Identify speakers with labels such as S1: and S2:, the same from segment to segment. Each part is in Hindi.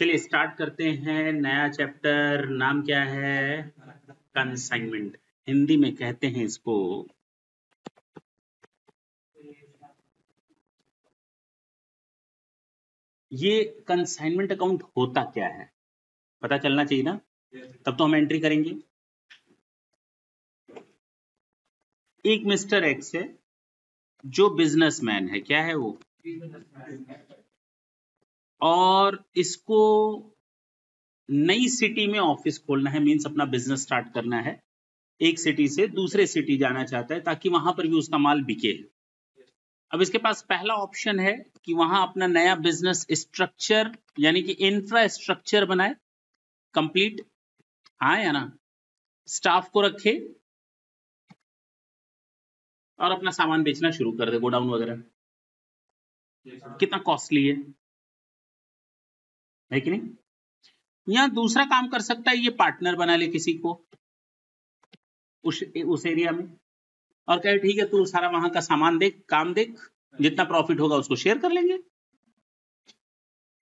S1: चलिए स्टार्ट करते हैं नया चैप्टर। नाम क्या है? कंसाइनमेंट। हिंदी में कहते हैं इसको ये कंसाइनमेंट अकाउंट होता क्या है पता चलना चाहिए ना, तब तो हम एंट्री करेंगे। एक मिस्टर एक्स है जो बिजनेसमैन है, क्या है वो, और इसको नई सिटी में ऑफिस खोलना है, मींस अपना बिजनेस स्टार्ट करना है। एक सिटी से दूसरे सिटी जाना चाहता है ताकि वहां पर भी उसका माल बिके। अब इसके पास पहला ऑप्शन है कि वहां अपना नया बिजनेस स्ट्रक्चर यानी कि इंफ्रास्ट्रक्चर बनाए कंप्लीट, हाँ या ना, स्टाफ को रखे और अपना सामान बेचना शुरू कर दे, गोडाउन वगैरह। कितना कॉस्टली है कि नहीं? या दूसरा काम कर सकता है, ये पार्टनर बना ले किसी को उस एरिया में और कहे ठीक है तू सारा वहां का सामान देख, काम देख, जितना प्रॉफिट होगा उसको शेयर कर लेंगे।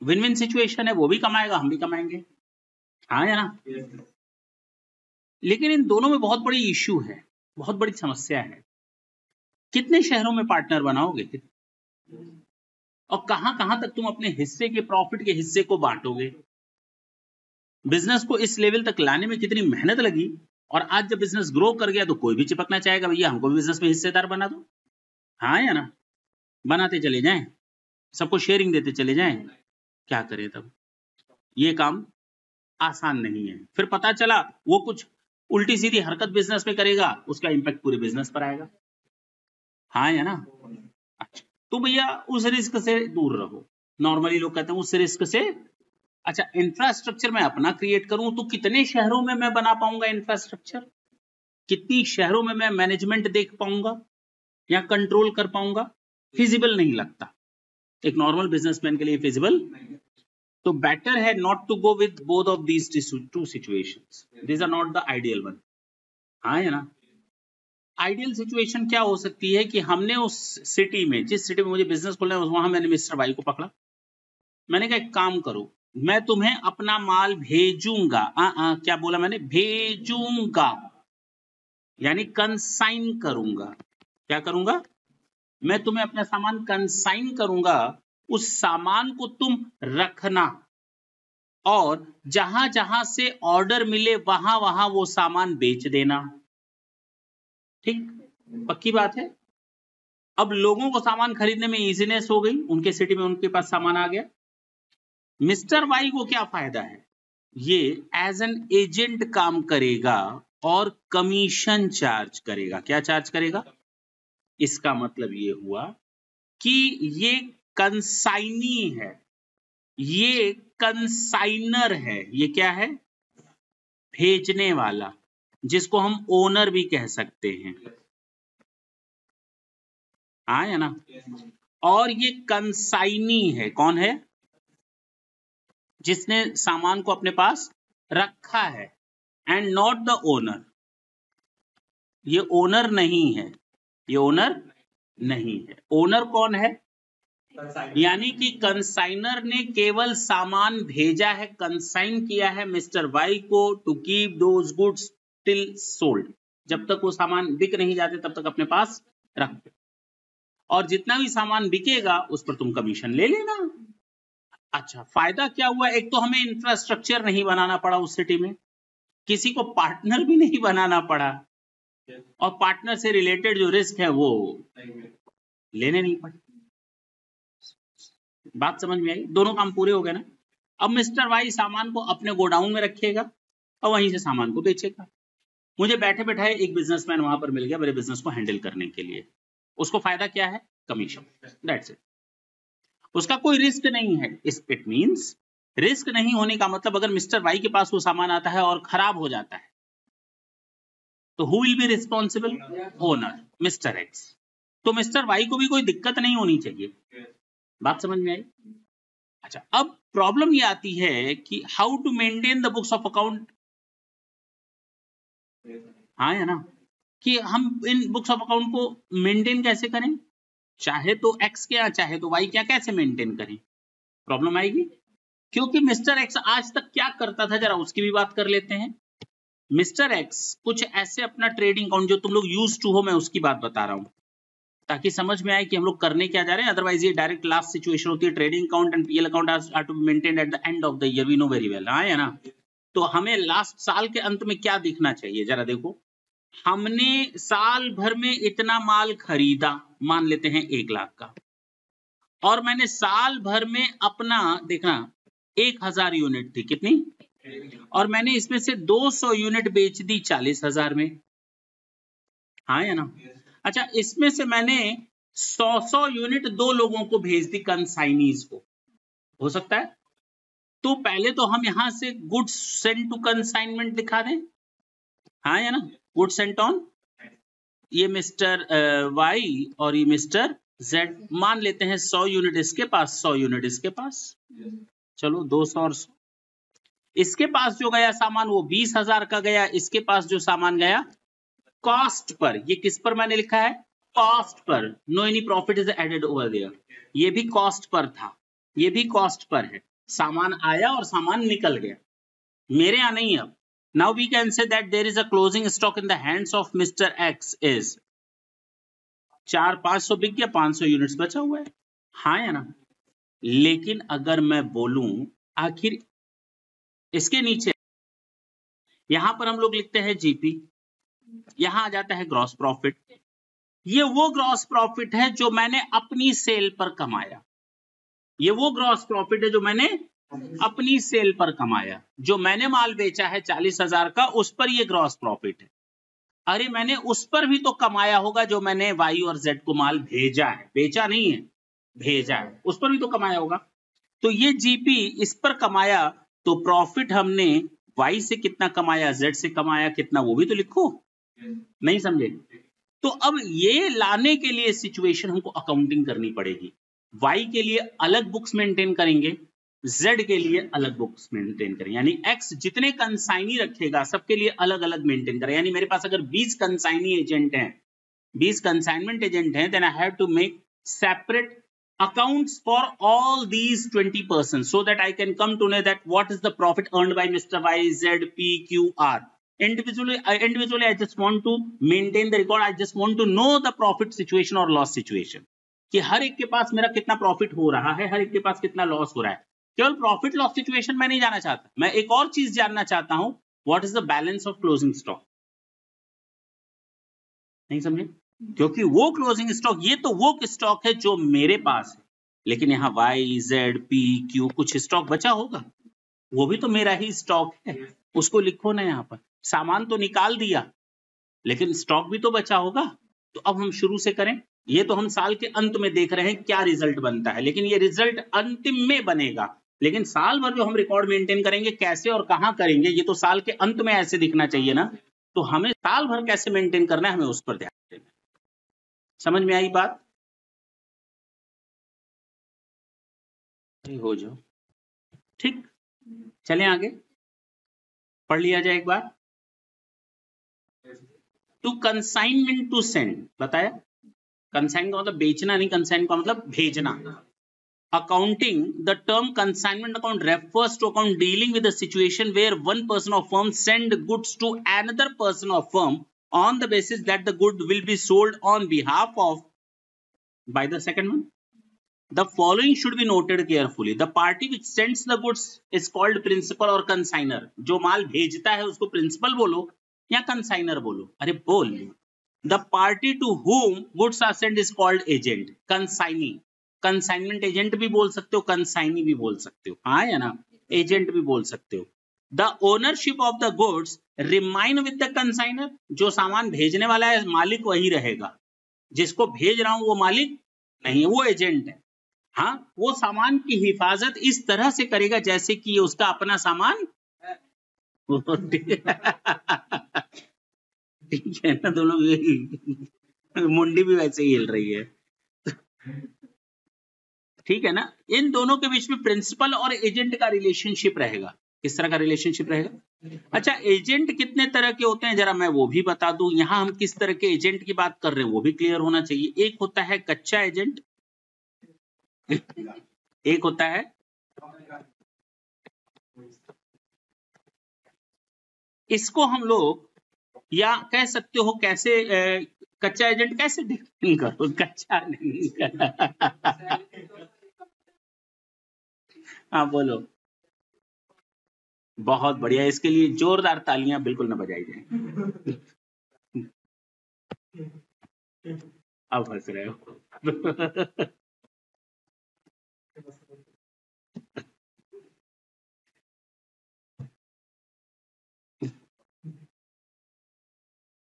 S1: विन विन सिचुएशन है, वो भी कमाएगा हम भी कमाएंगे, हाँ या ना। लेकिन इन दोनों में बहुत बड़ी इश्यू है, बहुत बड़ी समस्या है। कितने शहरों में पार्टनर बनाओगे और कहां कहां तक तुम अपने हिस्से के प्रॉफिट के हिस्से को बांटोगे? बिजनेस को इस लेवल तक लाने में कितनी मेहनत लगी, और आज जब बिजनेस ग्रो कर गया तो कोई भी चिपकना चाहेगा, भैया हमको भी बिजनेस में हिस्सेदार बना दो, हाँ या ना। बनाते चले जाएं, सबको शेयरिंग देते चले जाएं, क्या करें तब? ये काम आसान नहीं है। फिर पता चला वो कुछ उल्टी सीधी हरकत बिजनेस में करेगा, उसका इंपैक्ट पूरे बिजनेस पर आएगा, हाँ या ना। अच्छा, तो भैया उस रिस्क से दूर रहो। नॉर्मली लोग कहते हैं उस रिस्क से, अच्छा इंफ्रास्ट्रक्चर मैं अपना क्रिएट करूं तो कितने शहरों में मैं बना पाऊंगा इंफ्रास्ट्रक्चर, कितनी शहरों में मैं मैनेजमेंट देख पाऊंगा या कंट्रोल कर पाऊंगा? फिजिबल नहीं लगता, एक नॉर्मल बिजनेसमैन के लिए फिजिबल। तो बेटर है not to go with both of these two situations, these are not the ideal one, हाँ है ना। आइडियल सिचुएशन क्या हो सकती है कि हमने उस सिटी में, जिस सिटी में मुझे बिजनेस खोलना है, वहां मैंने मिस्टर वाई को पकड़ा, मैंने कहा एक काम करो, मैं तुम्हें अपना माल भेजूंगा। क्या बोला मैंने? भेजूंगा, यानी कंसाइन करूंगा। क्या करूंगा? मैं तुम्हें अपना सामान कंसाइन करूंगा, उस सामान को तुम रखना और जहां जहां से ऑर्डर मिले वहां वहां वो सामान बेच देना। ठीक, पक्की बात है। अब लोगों को सामान खरीदने में इजीनेस हो गई, उनके सिटी में उनके पास सामान आ गया। मिस्टर वाई को क्या फायदा है? ये एज एन एजेंट काम करेगा और कमीशन चार्ज करेगा। क्या चार्ज करेगा? इसका मतलब ये हुआ कि ये कंसाइनी है, ये कंसाइनर है। ये क्या है? भेजने वाला, जिसको हम ओनर भी कह सकते हैं, हाँ या ना। और ये कंसाइनी है, कौन है? जिसने सामान को अपने पास रखा है, एंड नॉट द ओनर। ये ओनर नहीं है, ये ओनर नहीं है। ओनर कौन है? यानी कि कंसाइनर ने केवल सामान भेजा है, कंसाइन किया है मिस्टर वाई को to keep those goods till sold. जब तक वो सामान बिक नहीं जाते तब तक अपने पास रख, और जितना भी सामान बिकेगा उस पर तुम कमीशन ले लेना। अच्छा, फायदा क्या हुआ? एक तो हमें इंफ्रास्ट्रक्चर नहीं बनाना पड़ा उस सिटी में, किसी को पार्टनर भी नहीं बनाना पड़ा, और पार्टनर से रिलेटेड जो रिस्क है वो लेने नहीं पड़े। बात समझ में आई? दोनों काम पूरे हो गए ना। अब मिस्टर वाई सामान को अपने गोडाउन में रखेगा और वहीं से सामान को बेचेगा। मुझे बैठे बैठाए एक बिजनेसमैन वहां पर मिल गया मेरे बिजनेस को हैंडल करने के लिए। उसको फायदा क्या है? Commission, that's it. उसका कोई रिस्क नहीं है। इट मींस रिस्क नहीं होने का मतलब, अगर मिस्टर वाई के पास वो सामान आता है और खराब हो जाता है तो who will be responsible? Owner, mister x. तो मिस्टर वाई को भी कोई दिक्कत नहीं होनी चाहिए। बात समझ में आई? अच्छा, अब प्रॉब्लम ये आती है कि how to maintain the books of account, हाँ या ना, कि हम इन बुक्स ऑफ अकाउंट को मेंटेन कैसे करें? चाहे तो एक्स क्या, चाहे तो वाई क्या, कैसे मेंटेन करें? प्रॉब्लम आएगी। क्योंकि मिस्टर एक्स आज तक क्या करता था, जरा उसकी भी बात कर लेते हैं। मिस्टर एक्स कुछ ऐसे अपना ट्रेडिंग अकाउंट, जो तुम लोग यूज टू हो, मैं उसकी बात बता रहा हूं ताकि समझ में आए कि हम लोग करने क्या जा रहे हैं। अदरवाइज ये डायरेक्ट लास्ट सिचुएशन होती है, trading account and PL account are to be maintained at the end of the year, we know very well, हाँ है ना। तो हमें लास्ट साल के अंत में क्या दिखना चाहिए, जरा देखो। हमने साल भर में इतना माल खरीदा, मान लेते हैं 1 लाख का, और मैंने साल भर में अपना, देखना 1000 यूनिट थी, कितनी, और मैंने इसमें से 200 यूनिट बेच दी 40,000 में, हाँ या ना। अच्छा, इसमें से मैंने 100 यूनिट 2 लोगों को भेज दी, कंसाइनीज को, हो सकता है। तो पहले तो हम यहां से गुड्स सेंट टू कंसाइनमेंट दिखा दें, हाँ या ना, गुड सेंट ऑन, ये मिस्टर वाई और ये मिस्टर जेड, मान लेते हैं 100 यूनिट इसके पास, 100 यूनिट इसके पास, चलो 200 और 100, इसके पास जो गया सामान वो 20,000 का गया, इसके पास जो सामान गया कॉस्ट पर, ये किस पर मैंने लिखा है, कॉस्ट पर, no any profit is added over there, ये भी कॉस्ट पर था, ये भी कॉस्ट पर है, सामान आया और सामान निकल गया, मेरे यहां नहीं। अब now we can say that there is a closing stock in the hands of Mr. X is 500 बिक गया, 500 यूनिट्स बचा हुआ है, हाँ या ना। लेकिन अगर मैं बोलूं आखिर इसके नीचे, यहां पर हम लोग लिखते हैं जीपी, यहां आ जाता है ग्रॉस प्रॉफिट, ये वो ग्रॉस प्रॉफिट है जो मैंने अपनी सेल पर कमाया, ये वो ग्रॉस प्रॉफिट है जो मैंने अपनी सेल पर कमाया, जो मैंने माल बेचा है 40,000 का, उस पर ये ग्रॉस प्रॉफिट है। अरे मैंने उस पर भी तो कमाया होगा जो मैंने वाई और जेड को माल भेजा है, बेचा नहीं है, भेजा है, उस पर भी तो कमाया होगा। तो ये जीपी इस पर कमाया, तो प्रॉफिट हमने वाई से कितना कमाया, जेड से कमाया कितना, वो भी तो लिखो, नहीं समझे। तो अब ये लाने के लिए सिचुएशन हमको अकाउंटिंग करनी पड़ेगी, वाई के लिए अलग बुक्स मेंटेन करेंगे, Z के लिए अलग बुक्स मेंटेन करें, यानी X जितने कंसाइनी रखेगा सबके लिए अलग अलग मेंटेन करें। यानी मेरे पास अगर 20 कंसाइनी एजेंट हैं, 20 कंसाइनमेंट एजेंट हैं, then I have to make separate accounts for all these 20 persons so that I can come to know that what is the profit earned by Mr. Y, Z, P, Q, R. Individually, I just want to maintain the record. I just want to know the profit situation or loss situation. कि हर एक के पास मेरा कितना प्रॉफिट हो रहा है, हर एक के पास कितना लॉस हो रहा है। केवल प्रॉफिट लॉस सिचुएशन मैं नहीं जानना चाहता, मैं एक और चीज जानना चाहता हूं, what is the balance of closing stock. नहीं समझे, क्योंकि वो क्लोजिंग स्टॉक, ये तो वो स्टॉक है जो मेरे पास है, लेकिन यहाँ वाई जेड पी क्यू कुछ स्टॉक बचा होगा, वो भी तो मेरा ही स्टॉक है, उसको लिखो ना यहाँ पर। सामान तो निकाल दिया लेकिन स्टॉक भी तो बचा होगा। तो अब हम शुरू से करें, ये तो हम साल के अंत में देख रहे हैं क्या रिजल्ट बनता है, लेकिन ये रिजल्ट अंतिम में बनेगा, लेकिन साल भर जो हम रिकॉर्ड मेंटेन करेंगे कैसे और कहां करेंगे, ये तो साल के अंत में ऐसे दिखना चाहिए ना। तो हमें साल भर कैसे मेंटेन करना है, हमें उस पर ध्यान देना। समझ में आई बात, हो जाओ ठीक, चलें आगे, पढ़ लिया जाए एक बार। टू कंसाइनमेंट टू सेंड, बताया कंसाइन का मतलब बेचना नहीं, कंसाइन का मतलब भेजना। Accounting, the term consignment account refers to account dealing with a situation where one person or firm send goods to another person or firm on the basis that the good will be sold on behalf of by the second one. The following should be noted carefully. The party which sends the goods is called principal or consigner. जो माल भेजता है उसको principal बोलो या consigner बोलो, अरे बोल। The party to whom goods are sent is called agent, consignee. Consignment agent भी बोल सकते हो, कंसाइनी भी बोल सकते हो, हाँ या ना, एजेंट भी बोल सकते हो। The ownership of the goods remain with the consignor, जो सामान भेजने वाला है मालिक वही रहेगा, जिसको भेज रहा हूं वो मालिक नहीं है, वो एजेंट है। हाँ, वो सामान की हिफाजत इस तरह से करेगा जैसे कि ये उसका अपना सामान ठीक है ना, दोनों मुंडी भी वैसे ही हिल रही है, ठीक है ना। इन दोनों के बीच में प्रिंसिपल और एजेंट का रिलेशनशिप रहेगा। किस तरह का रिलेशनशिप रहेगा? अच्छा, एजेंट कितने तरह के होते हैं जरा मैं वो भी बता दूं। यहां हम किस तरह के एजेंट की बात कर रहे हैं वो भी क्लियर होना चाहिए। एक होता है कच्चा एजेंट, एक होता है इसको हम लोग या कह सकते हो कैसे कच्चा एजेंट कैसे डिफाइन करो, कच्चा नहीं हाँ बोलो, बहुत बढ़िया, इसके लिए जोरदार तालियां बिल्कुल न बजाई जाए। अब हंस रहे हो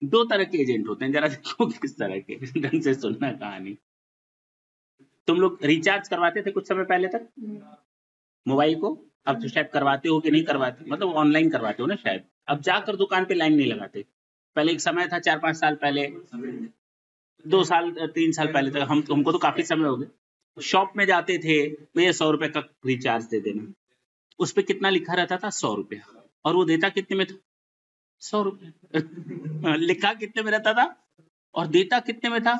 S1: दो तरह के एजेंट होते हैं, जरा देखो किस तरह के, ढंग से सुनना कहानी। तुम लोग रिचार्ज करवाते थे कुछ समय पहले तक मोबाइल को, अब तो शायद करवाते हो कि नहीं करवाते, मतलब ऑनलाइन करवाते हो ना शायद, अब जाकर दुकान पे लाइन नहीं लगाते। पहले एक समय था 4-5 साल पहले, 2 साल 3 साल पहले तक, हमको तो काफी समय हो गए, शॉप में जाते थे, भैया 100 रुपए का रिचार्ज दे देना, उस पर कितना लिखा रहता था, 100 रुपया, और वो देता कितने में था, 100 रुपये लिखा कितने में रहता था और देता कितने में था,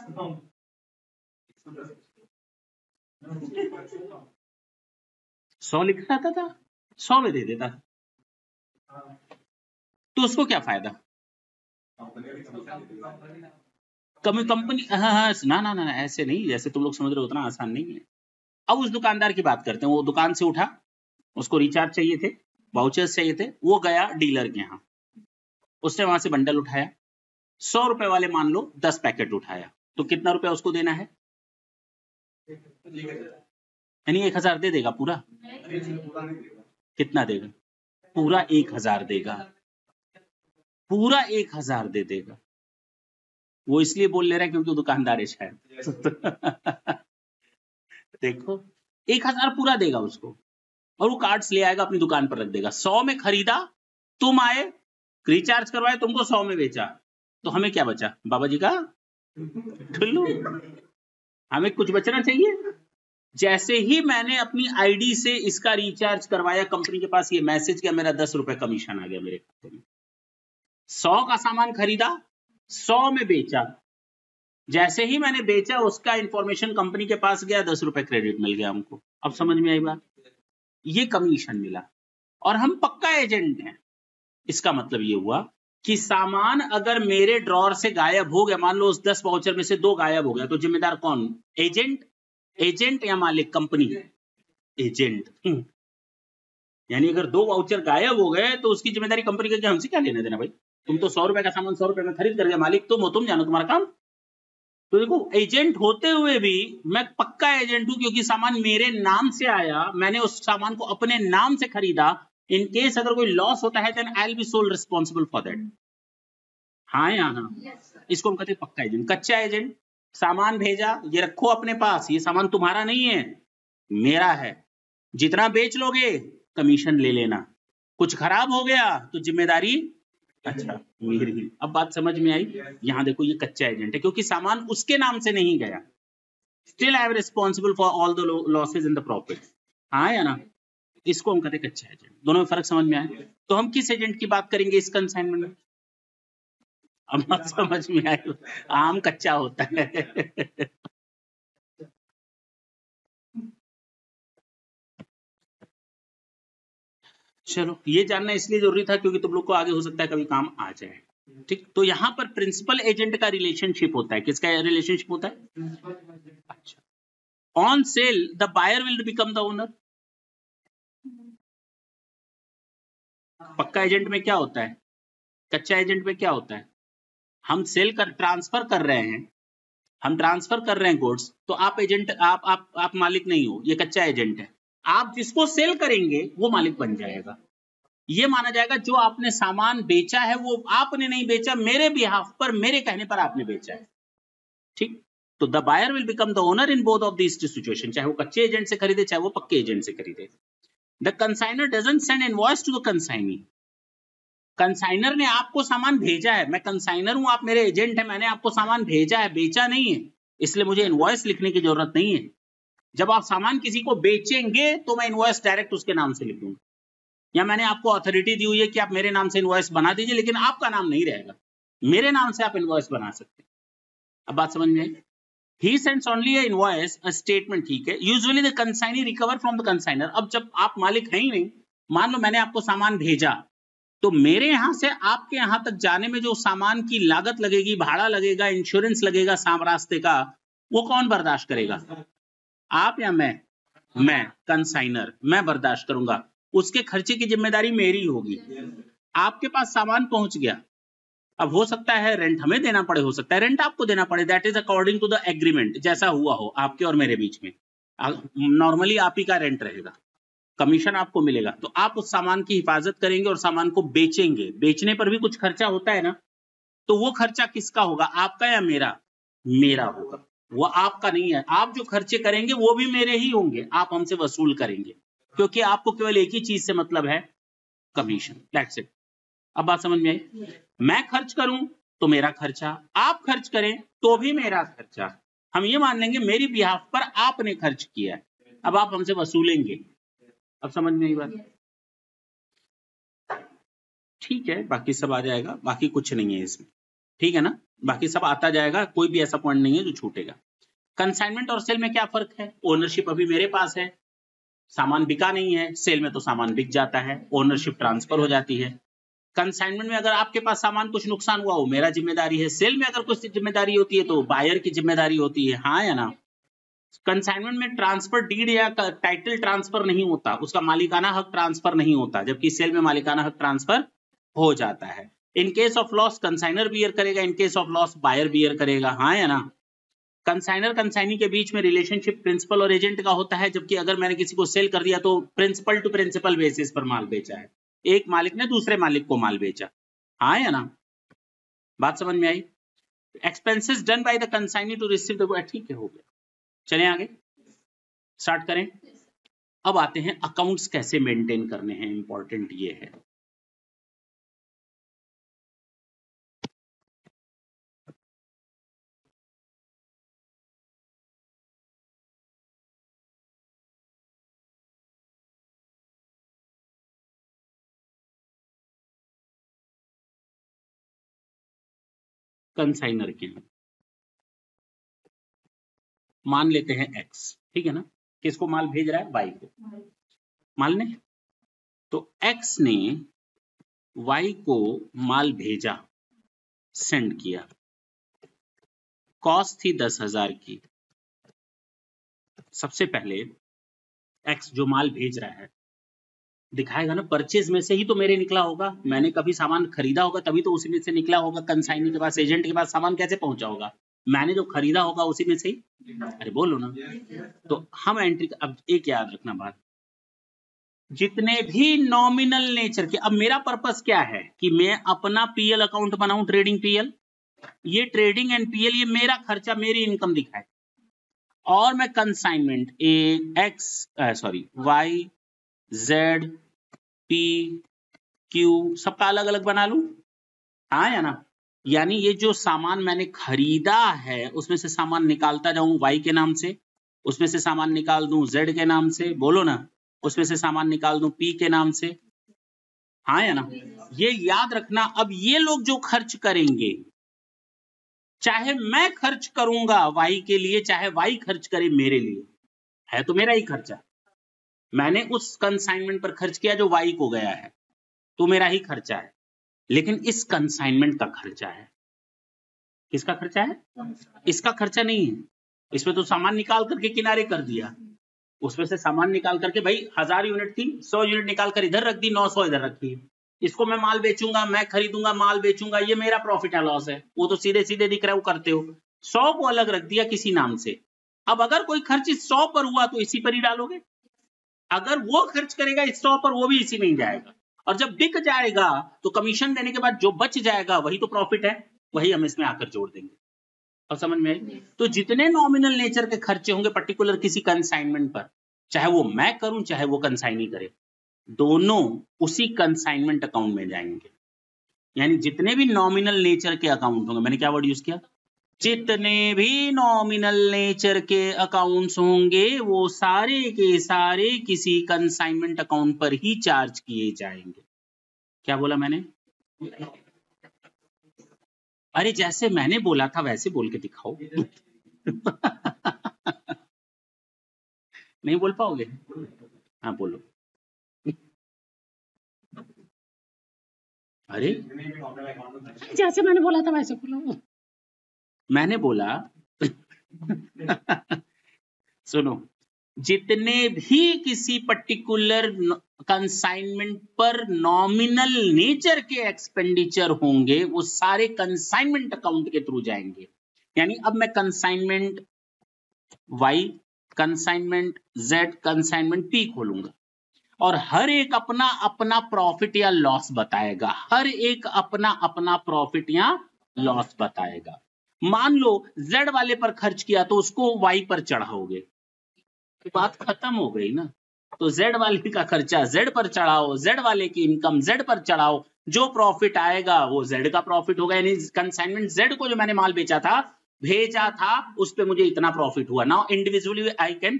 S1: 100 लिखा रहता था, 100 में दे देता, तो उसको क्या फायदा, कंपनी, हाँ हाँ ना ना ना ऐसे नहीं, जैसे तुम लोग समझ रहे हो उतना आसान नहीं है। अब उस दुकानदार की बात करते हैं, वो दुकान से उठा, उसको रिचार्ज चाहिए थे, वाउचर्स चाहिए थे, वो गया डीलर के यहाँ, उसने वहां से बंडल उठाया, 100 रुपए वाले मान लो 10 पैकेट उठाया, तो कितना रुपया उसको देना है, यानी 1000 दे देगा पूरा, कितना देगा, पूरा 1000 देगा, पूरा 1000 दे देगा, वो इसलिए बोल ले रहा है क्योंकि दुकानदार है शायद देखो 1000 पूरा देगा उसको, और वो कार्ड्स ले आएगा अपनी दुकान पर रख देगा, 100 में खरीदा, तुम आए रिचार्ज करवाए, तुमको 100 में बेचा, तो हमें क्या बचा, बाबा जी का ठुल्लू, हमें कुछ बचना चाहिए। जैसे ही मैंने अपनी आईडी से इसका रिचार्ज करवाया, कंपनी के पास ये मैसेज किया, मेरा 10 रुपए कमीशन आ गया मेरे खाते में, 100 का सामान खरीदा, 100 में बेचा, जैसे ही मैंने बेचा उसका इंफॉर्मेशन कंपनी के पास गया, 10 रुपए क्रेडिट मिल गया हमको। अब समझ में आई बात, ये कमीशन मिला, और हम पक्का एजेंट हैं। इसका मतलब ये हुआ कि सामान अगर मेरे ड्रॉर से गायब हो गया, मान लो उस 10 वाउचर में से 2 गायब हो गया, तो जिम्मेदार कौन, एजेंट, एजेंट या मालिक, कंपनी, एजेंट। यानी अगर 2 वाउचर गायब हो गए तो उसकी जिम्मेदारी कंपनी का, हमसे क्या लेना देना भाई, तुम तो 100 रुपए का सामान 100 रुपए में खरीद कर गए, मालिक तुम हो, तुम जानो तुम्हारा काम। तो देखो एजेंट होते हुए भी मैं पक्का एजेंट हूं, क्योंकि सामान मेरे नाम से आया, मैंने उस सामान को अपने नाम से खरीदा, इन केस अगर कोई लॉस होता है then I will be sole responsible for that. हाँ या ना, इसको हम कहते हैं पक्का एजेंट। कच्चा एजेंट, सामान भेजा, ये रखो अपने पास, ये सामान तुम्हारा नहीं है, मेरा है, जितना बेच लोगे कमीशन ले लेना, कुछ खराब हो गया तो जिम्मेदारी अच्छा मेरी। अब बात समझ में आई, यहाँ देखो ये कच्चा एजेंट है, क्योंकि सामान उसके नाम से नहीं गया, still I am responsible for all the losses in the profit. हाँ या ना, इसको हम कहते हैं कच्चा एजेंट। दोनों में फर्क समझ में आया, तो हम किस एजेंट की बात करेंगे इस कंसाइनमेंट में, अब बात समझ में आए, आम कच्चा होता है चलो ये जानना इसलिए जरूरी था क्योंकि तुम लोग को आगे हो सकता है कभी काम आ जाए, ठीक। तो यहाँ पर प्रिंसिपल एजेंट का रिलेशनशिप होता है, किसका रिलेशनशिप होता है, अच्छा, on sale the buyer will become the owner. पक्का एजेंट में क्या होता है, कच्चा एजेंट में क्या होता है, हम सेल कर ट्रांसफर कर रहे हैं, हम ट्रांसफर कर रहे हैं गुड्स, तो आप एजेंट, आप मालिक नहीं हो, ये कच्चा एजेंट है। आप जिसको सेल करेंगे वो मालिक बन जाएगा, ये माना जाएगा जो आपने सामान बेचा है वो आपने नहीं बेचा, मेरे बिहाफ पर, मेरे कहने पर आपने बेचा है, ठीक। तो the buyer will become the owner in both of these situation, चाहे वो कच्चे एजेंट से खरीदे चाहे वो पक्के एजेंट से खरीदे। The consignor doesn't send invoice to the consignee, consignor ने आपको सामान भेजा है, मैं कंसाइनर हूं, आप मेरे एजेंट है, मैंने आपको सामान भेजा है, बेचा नहीं है, इसलिए मुझे इनवॉइस लिखने की जरूरत नहीं है। जब आप सामान किसी को बेचेंगे तो मैं इनवॉइस डायरेक्ट उसके नाम से लिखूंगा, या मैंने आपको अथॉरिटी दी हुई है कि आप मेरे नाम से इनवॉइस बना दीजिए, लेकिन आपका नाम नहीं रहेगा, मेरे नाम से आप इनवॉइस बना सकते हैं। अब बात समझ में आई, he sends only a invoice, a statement, ठीक है। usually the consignee recover from the consigner, अब जब आप मालिक हैं ही नहीं, मान लो मैंने आपको सामान भेजा, तो मेरे यहां से आपके यहां तक जाने में जो सामान की लागत लगेगी, भाड़ा लगेगा, इंश्योरेंस लगेगा रास्ते का, वो कौन बर्दाश्त करेगा? आप या मैं? मैं कंसाइनर, मैं बर्दाश्त करूंगा। उसके खर्चे की जिम्मेदारी मेरी होगी। आपके पास सामान पहुंच गया, अब हो सकता है रेंट हमें देना पड़े, हो सकता है रेंट आपको देना पड़े, that is according to the agreement, जैसा हुआ हो आपके और मेरे बीच में। नॉर्मली आप ही का रेंट रहेगा, कमीशन आपको मिलेगा, तो आप उस सामान की हिफाजत करेंगे और सामान को बेचेंगे। बेचने पर भी कुछ खर्चा होता है ना, तो वो खर्चा किसका होगा, आपका या मेरा? मेरा होगा, वो आपका नहीं है। आप जो खर्चे करेंगे वो भी मेरे ही होंगे, आप हमसे वसूल करेंगे, क्योंकि आपको केवल एक ही चीज से मतलब है, कमीशन, दैट्स इट। अब बात समझ में आई? मैं खर्च करूं तो मेरा खर्चा, आप खर्च करें तो भी मेरा खर्चा। हम ये मान लेंगे मेरी बिहाफ पर आपने खर्च किया है, अब आप हमसे वसूलेंगे। अब समझ में आई बात? ठीक है, बाकी सब आ जाएगा, बाकी कुछ नहीं है इसमें, ठीक है ना? बाकी सब आता जाएगा, कोई भी ऐसा पॉइंट नहीं है जो छूटेगा। कंसाइनमेंट और सेल में क्या फर्क है? ओनरशिप अभी मेरे पास है, सामान बिका नहीं है। सेल में तो सामान बिक जाता है, ओनरशिप ट्रांसफर हो जाती है। कंसाइनमेंट में अगर आपके पास सामान कुछ नुकसान हुआ, वो मेरा जिम्मेदारी है। सेल में अगर कुछ जिम्मेदारी होती है तो बायर की जिम्मेदारी होती है, हाँ या ना? कंसाइनमेंट में ट्रांसफर डीड या टाइटल ट्रांसफर नहीं होता, उसका मालिकाना हक ट्रांसफर नहीं होता, जबकि सेल में मालिकाना हक ट्रांसफर हो जाता है। In case of loss consignor bear करेगा, in case of loss buyer bear करेगा, हाँ या ना? कंसाइनर कंसाइनी के बीच में रिलेशनशिप प्रिंसिपल और एजेंट का होता है, जबकि अगर मैंने किसी को सेल कर दिया तो प्रिंसिपल टू प्रिंसिपल बेसिस पर माल बेचा है, एक मालिक ने दूसरे मालिक को माल बेचा, हाँ या ना? बात समझ में आई? Expenses done by the consignee to receive the, ठीक है, हो गया। चलें आगे, स्टार्ट करें। अब आते हैं अकाउंट्स कैसे मेंटेन करने हैं, इंपॉर्टेंट ये है। कंसाइनर के हैं, मान लेते हैं एक्स, ठीक है ना? किसको माल भेज रहा है? वाई को माल ने। तो एक्स ने वाई को माल भेजा, सेंड किया, कॉस्ट थी 10,000 की। सबसे पहले एक्स जो माल भेज रहा है दिखाएगा ना, परचेज में से ही तो मेरे निकला होगा, मैंने कभी सामान खरीदा होगा तभी तो उसी में से निकला होगा। कंसाइनी के पास, एजेंट के पास सामान कैसे पहुंचा होगा? मैंने जो खरीदा होगा उसी में से ही। अरे बोलो ना। तो हम एंट्री, अब एक याद रखना बात, जितने भी नॉमिनल नेचर के, अब मेरा पर्पस क्या है कि मैं अपना पीएल अकाउंट बनाऊं, ट्रेडिंग पीएल, ये ट्रेडिंग एंड पीएल ये मेरा खर्चा, मेरी इनकम दिखाए, और मैं consignment Y Z P Q सबका अलग अलग बना लूं, हाँ या ना? यानी ये जो सामान मैंने खरीदा है उसमें से सामान निकालता जाऊं वाई के नाम से, उसमें से सामान निकाल दूं जेड के नाम से, बोलो ना, उसमें से सामान निकाल दूं पी के नाम से, हाँ या ना? ये याद रखना। अब ये लोग जो खर्च करेंगे, चाहे मैं खर्च करूंगा वाई के लिए, चाहे वाई खर्च करे मेरे लिए, है तो मेरा ही खर्चा। मैंने उस कंसाइनमेंट पर खर्च किया जो वाई को गया है, तो मेरा ही खर्चा है। लेकिन इस कंसाइनमेंट का खर्चा है, किसका खर्चा है? इसका खर्चा नहीं है। इसमें तो सामान निकाल करके किनारे कर दिया, उसमें से सामान निकाल करके, भाई 1000 यूनिट थी, 100 यूनिट निकाल कर इधर रख दी, 900 इधर रखी। इसको मैं माल बेचूंगा, मैं खरीदूंगा, माल बेचूंगा, ये मेरा प्रॉफिट है लॉस है, वो तो सीधे सीधे दिख रहा है, वो करते हो। 100 को अलग रख दिया किसी नाम से। अब अगर कोई खर्च इस 100 पर हुआ तो इसी पर ही डालोगे, अगर वो खर्च करेगा इस 100 पर, वो भी इसी में ही जाएगा, और जब बिक जाएगा तो कमीशन देने के बाद जो बच जाएगा वही तो प्रॉफिट है, वही हम इसमें आकर जोड़ देंगे। अब समझ में आई? तो जितने नॉमिनल नेचर के खर्चे होंगे पर्टिकुलर किसी कंसाइनमेंट पर, चाहे वो मैं करूं चाहे वो कंसाइनी करे, दोनों उसी कंसाइनमेंट अकाउंट में जाएंगे। यानी जितने भी नॉमिनल नेचर के अकाउंट होंगे, मैंने क्या वर्ड यूज किया, जितने भी नॉमिनल नेचर के अकाउंट्स होंगे वो सारे के सारे किसी कंसाइनमेंट अकाउंट पर ही चार्ज किए जाएंगे। क्या बोला मैंने? अरे जैसे मैंने बोला था वैसे बोल के दिखाओ। नहीं बोल पाओगे? हाँ बोलो। अरे जैसे मैंने बोला था वैसे बोलो। मैंने बोला सुनो, जितने भी किसी पर्टिकुलर कंसाइनमेंट पर नॉमिनल नेचर के एक्सपेंडिचर होंगे वो सारे कंसाइनमेंट अकाउंट के थ्रू जाएंगे। यानी अब मैं consignment Y, consignment Z, consignment P खोलूंगा और हर एक अपना अपना प्रॉफिट या लॉस बताएगा, हर एक अपना अपना प्रॉफिट या लॉस बताएगा। मान लो Z वाले पर खर्च किया तो उसको Y पर चढ़ाओगे, तो बात खत्म हो गई ना। तो Z वाले का खर्चा Z पर चढ़ाओ, Z वाले की इनकम Z पर चढ़ाओ, जो प्रॉफिट आएगा वो Z का प्रॉफिट होगा। यानी कंसाइनमेंट Z को जो मैंने माल भेजा था उस पे मुझे इतना प्रॉफिट हुआ। Now individually I can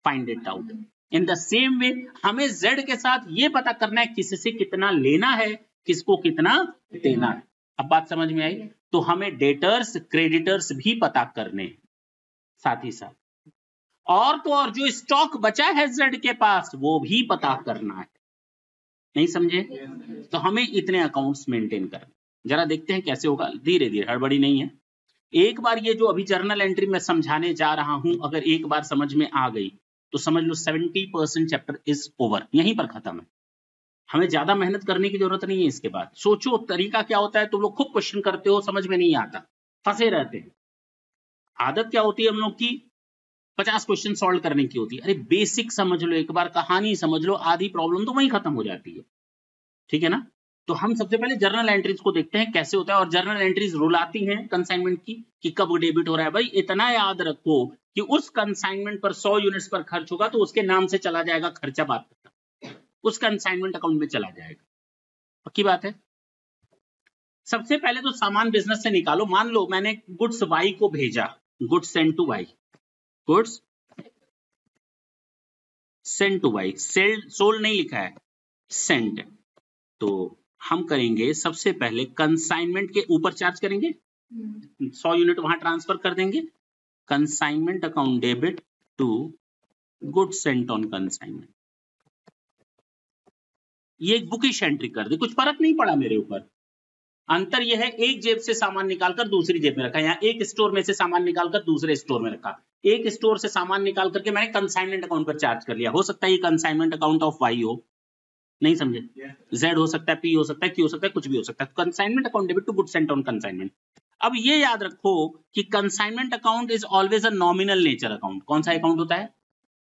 S1: find it out. In the same वे हमें Z के साथ ये पता करना है किससे कितना लेना है, किसको कितना देना है। अब बात समझ में आई? तो हमें डेटर्स क्रेडिटर्स भी पता करने साथ ही साथ, और तो और जो स्टॉक बचा है Z के पास वो भी पता करना है। नहीं समझे? तो हमें इतने अकाउंट्स मेंटेन करने। जरा देखते हैं कैसे होगा, धीरे धीरे, हड़बड़ी नहीं है। एक बार ये जो अभी जर्नल एंट्री में समझाने जा रहा हूं अगर एक बार समझ में आ गई तो समझ लो 70% चैप्टर इज ओवर, यहीं पर खत्म है। हमें ज्यादा मेहनत करने की जरूरत नहीं है इसके बाद। सोचो तरीका क्या होता है, तुम लोग खूब क्वेश्चन करते हो, समझ में नहीं आता, फंसे रहते हैं। आदत क्या होती है हम लोग की? 50 क्वेश्चन सॉल्व करने की होती है। अरे बेसिक समझ लो, एक बार कहानी समझ लो, आधी प्रॉब्लम तो वहीं खत्म हो जाती है। ठीक है ना? तो हम सबसे पहले जर्नल एंट्रीज को देखते हैं कैसे होता है। और जर्नल एंट्रीज रुलाती हैं कंसाइनमेंट की कि कब डेबिट हो रहा है। भाई इतना याद रखो कि उस कंसाइनमेंट पर 100 यूनिट्स पर खर्च होगा तो उसके नाम से चला जाएगा खर्चा, बात करता उस कंसाइनमेंट अकाउंट में चला जाएगा। पक्की बात है? सबसे पहले तो सामान बिजनेस से निकालो। मान लो मैंने गुड्स Y को भेजा, goods send to Y, goods send to Y, sold नहीं लिखा है, सेंड। तो हम करेंगे सबसे पहले कंसाइनमेंट के ऊपर चार्ज करेंगे, 100 यूनिट वहां ट्रांसफर कर देंगे। Consignment account debit to goods sent on consignment, ये एक बुकिश एंट्री कर दी, कुछ फर्क नहीं पड़ा मेरे ऊपर। अंतर यह है एक जेब से सामान निकालकर दूसरी जेब में रखा, यहाँ एक स्टोर में से सामान निकालकर दूसरे स्टोर में रखा, एक स्टोर से सामान निकाल करके मैंने कंसाइनमेंट अकाउंट पर चार्ज कर लिया। हो सकता है ये कंसाइनमेंट अकाउंट ऑफ Y हो, नहीं समझे? Z हो सकता है, P हो सकता है, Q हो सकता है, कुछ भी हो सकता है। Consignment account debit to goods sent on consignment. अब ये याद रखो कि consignment account is always a nominal nature account. कौन सा अकाउंट होता है?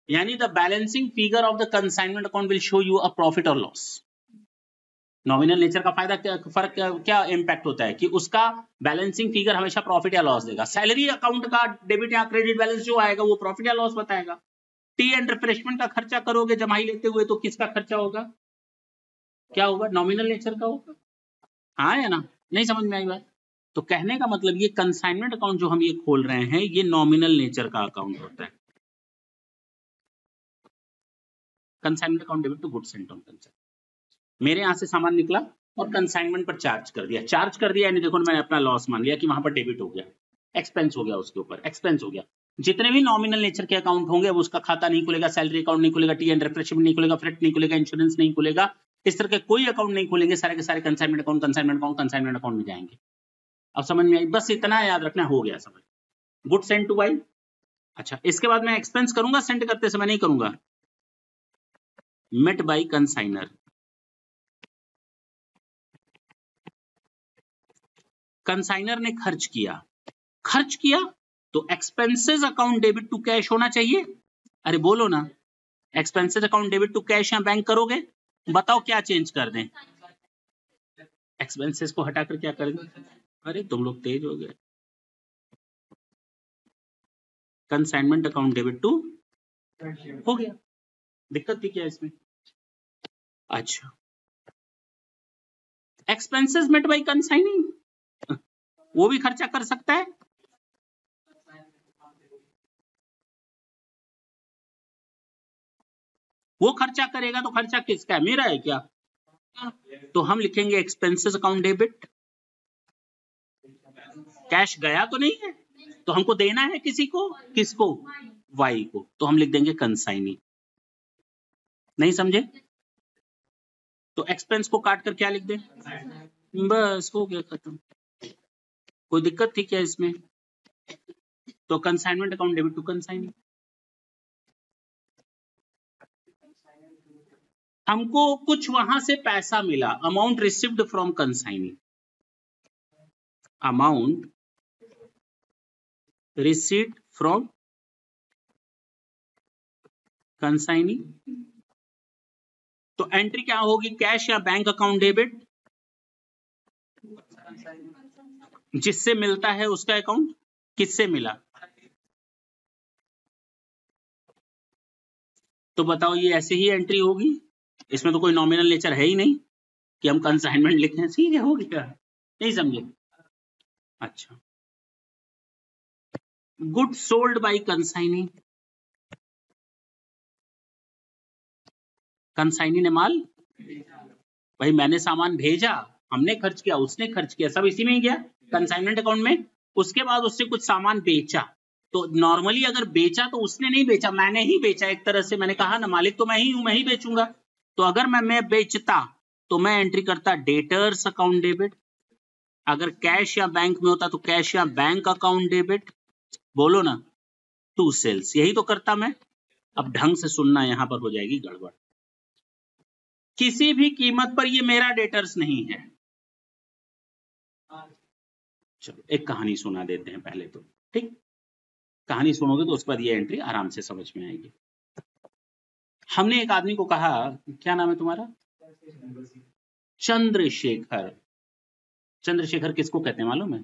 S1: यानी the balancing figure of the consignment account will show you a profit और लॉस। नॉमिनल नेचर का फायदा क्या इंपैक्ट होता है कि उसका बैलेंसिंग फिगर हमेशा प्रॉफिट या लॉस देगा। सैलरी अकाउंट का डेबिट या क्रेडिट बैलेंस जो आएगा वो प्रॉफिट या लॉस बताएगा। टी एंड रिफ्रेशमेंट का खर्चा करोगे जमाई लेते हुए तो किसका खर्चा होगा? क्या होगा? नॉमिनल नेचर का होगा। हाँ या ना? नहीं समझ में आई बात? तो कहने का मतलब ये कंसाइनमेंट अकाउंट जो हम ये खोल रहे हैं ये नॉमिनल नेचर का अकाउंट होता है। Consignment account debit to goods sent on consignment. मेरे यहां से सामान निकला और कंसाइनमेंट पर चार्ज कर दिया, चार्ज कर दिया यानी देखो मैंने अपना लॉस मान लिया कि वहां पर डेबिट हो गया, एक्सपेंस हो गया, उसके ऊपर एक्सपेंस हो गया। जितने भी नॉमिनल नेचर के अकाउंट होंगे वो उसका खाता नहीं खुलेगा, सैलरी अकाउंट नहीं खुलेगा, टी एंड रिफ्रेशमेंट नहीं खुलेगा, फ्रेट नहीं खुलेगा, इंश्योरेंस नहीं खुलेगा, इस तरह के कोई अकाउंट नहीं खुलेंगे, सारे के सारे कंसाइनमेंट अकाउंट में जाएंगे। अब समझ में आई? बस इतना याद रखना, हो गया समझ। Good send to Y। अच्छा इसके बाद मैं एक्सपेंस करूंगा, सेंड करते समय नहीं करूंगा, मेट बाय कंसाइनर। कंसाइनर ने खर्च किया तो expenses account debit to cash होना चाहिए। अरे बोलो ना, expenses account debit to cash या बैंक करोगे? बताओ क्या चेंज कर दें? एक्सपेंसेस को हटाकर क्या करेंगे? अरे तुम लोग तेज हो गए। कंसाइनमेंट अकाउंट डेबिट टू हो गया, दिक्कत थी क्या इसमें? अच्छा एक्सपेंसेस मेट बाय कंसाइनिंग, वो भी खर्चा कर सकता है। वो खर्चा करेगा तो खर्चा किसका है? मेरा है क्या? तो हम लिखेंगे एक्सपेंसेस अकाउंट डेबिट, कैश गया तो नहीं है तो हमको देना है किसी को, किसको? Y को, तो हम लिख देंगे कंसाइनी। नहीं समझे? तो एक्सपेंस को काट कर क्या लिख दें? बस हो गया खत्म। कोई दिक्कत थी क्या इसमें? तो consignment account debit to consignee. हमको कुछ वहां से पैसा मिला, amount received from consignee, amount received from consignee. तो एंट्री क्या होगी, कैश या बैंक अकाउंट डेबिट? जिससे मिलता है उसका अकाउंट। किससे मिला? तो बताओ ये ऐसे ही एंट्री होगी, इसमें तो कोई नॉमिनल नेचर है ही नहीं कि हम कंसाइनमेंट लिखें। ठीक है, हो गया, नहीं समझे? अच्छा, good sold by consignee, consignee ने माल, भाई मैंने सामान भेजा, हमने खर्च किया, उसने खर्च किया, सब इसी में ही गया कंसाइनमेंट अकाउंट में। उसके बाद उससे कुछ सामान बेचा, तो नॉर्मली अगर बेचा तो उसने नहीं बेचा, मैंने ही बेचा। एक तरह से मैंने कहा ना, मालिक तो मैं ही हूं, मैं ही बेचूंगा। तो अगर मैं बेचता तो मैं एंट्री करता डेटर्स अकाउंट डेबिट। अगर कैश या बैंक में होता तो कैश या बैंक अकाउंट डेबिट। बोलो ना, टू सेल्स, यही तो करता मैं। अब ढंग से सुनना, यहां पर हो जाएगी गड़बड़। किसी भी कीमत पर ये मेरा डेटर्स नहीं है। चलो एक कहानी सुना देते हैं पहले तो, ठीक? कहानी सुनोगे तो उसके बाद ये एंट्री आराम से समझ में आएगी। हमने एक आदमी को कहा, क्या नाम है तुम्हारा? चंद्रशेखर। चंद्रशेखर किसको कहते हैं मालूम है?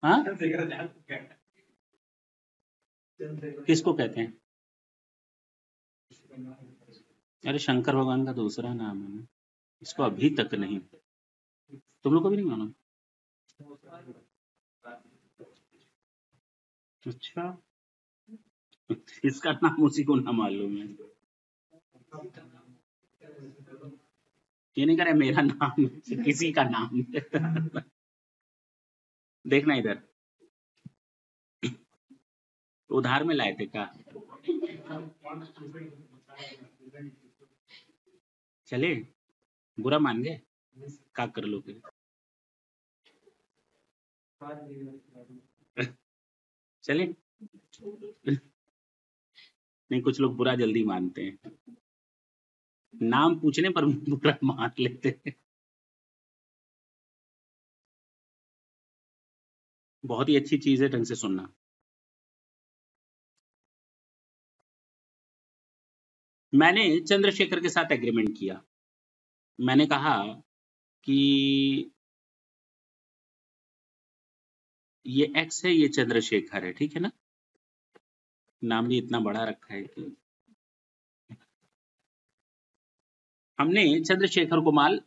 S1: हाँ, किसको कहते हैं? अरे शंकर भगवान का दूसरा नाम है ना, इसको अभी तक नहीं, तुम लोग को भी नहीं मालूम? अच्छा, इसका नाम उसी को ना मालूम है। ये नहीं करे मेरा नाम किसी का नाम देखना इधर, उधार में लाए थे क्या? चले, बुरा मान गए, क्या कर लो फिर? चले, नहीं कुछ लोग बुरा जल्दी मानते हैं, नाम पूछने पर बुरा मान लेते हैं। बहुत ही अच्छी चीज है, ढंग से सुनना। मैंने चंद्रशेखर के साथ एग्रीमेंट किया, मैंने कहा कि ये एक्स है, ये चंद्रशेखर है, ठीक है ना? नाम भी इतना बड़ा रखा है कि हमने चंद्रशेखर को माल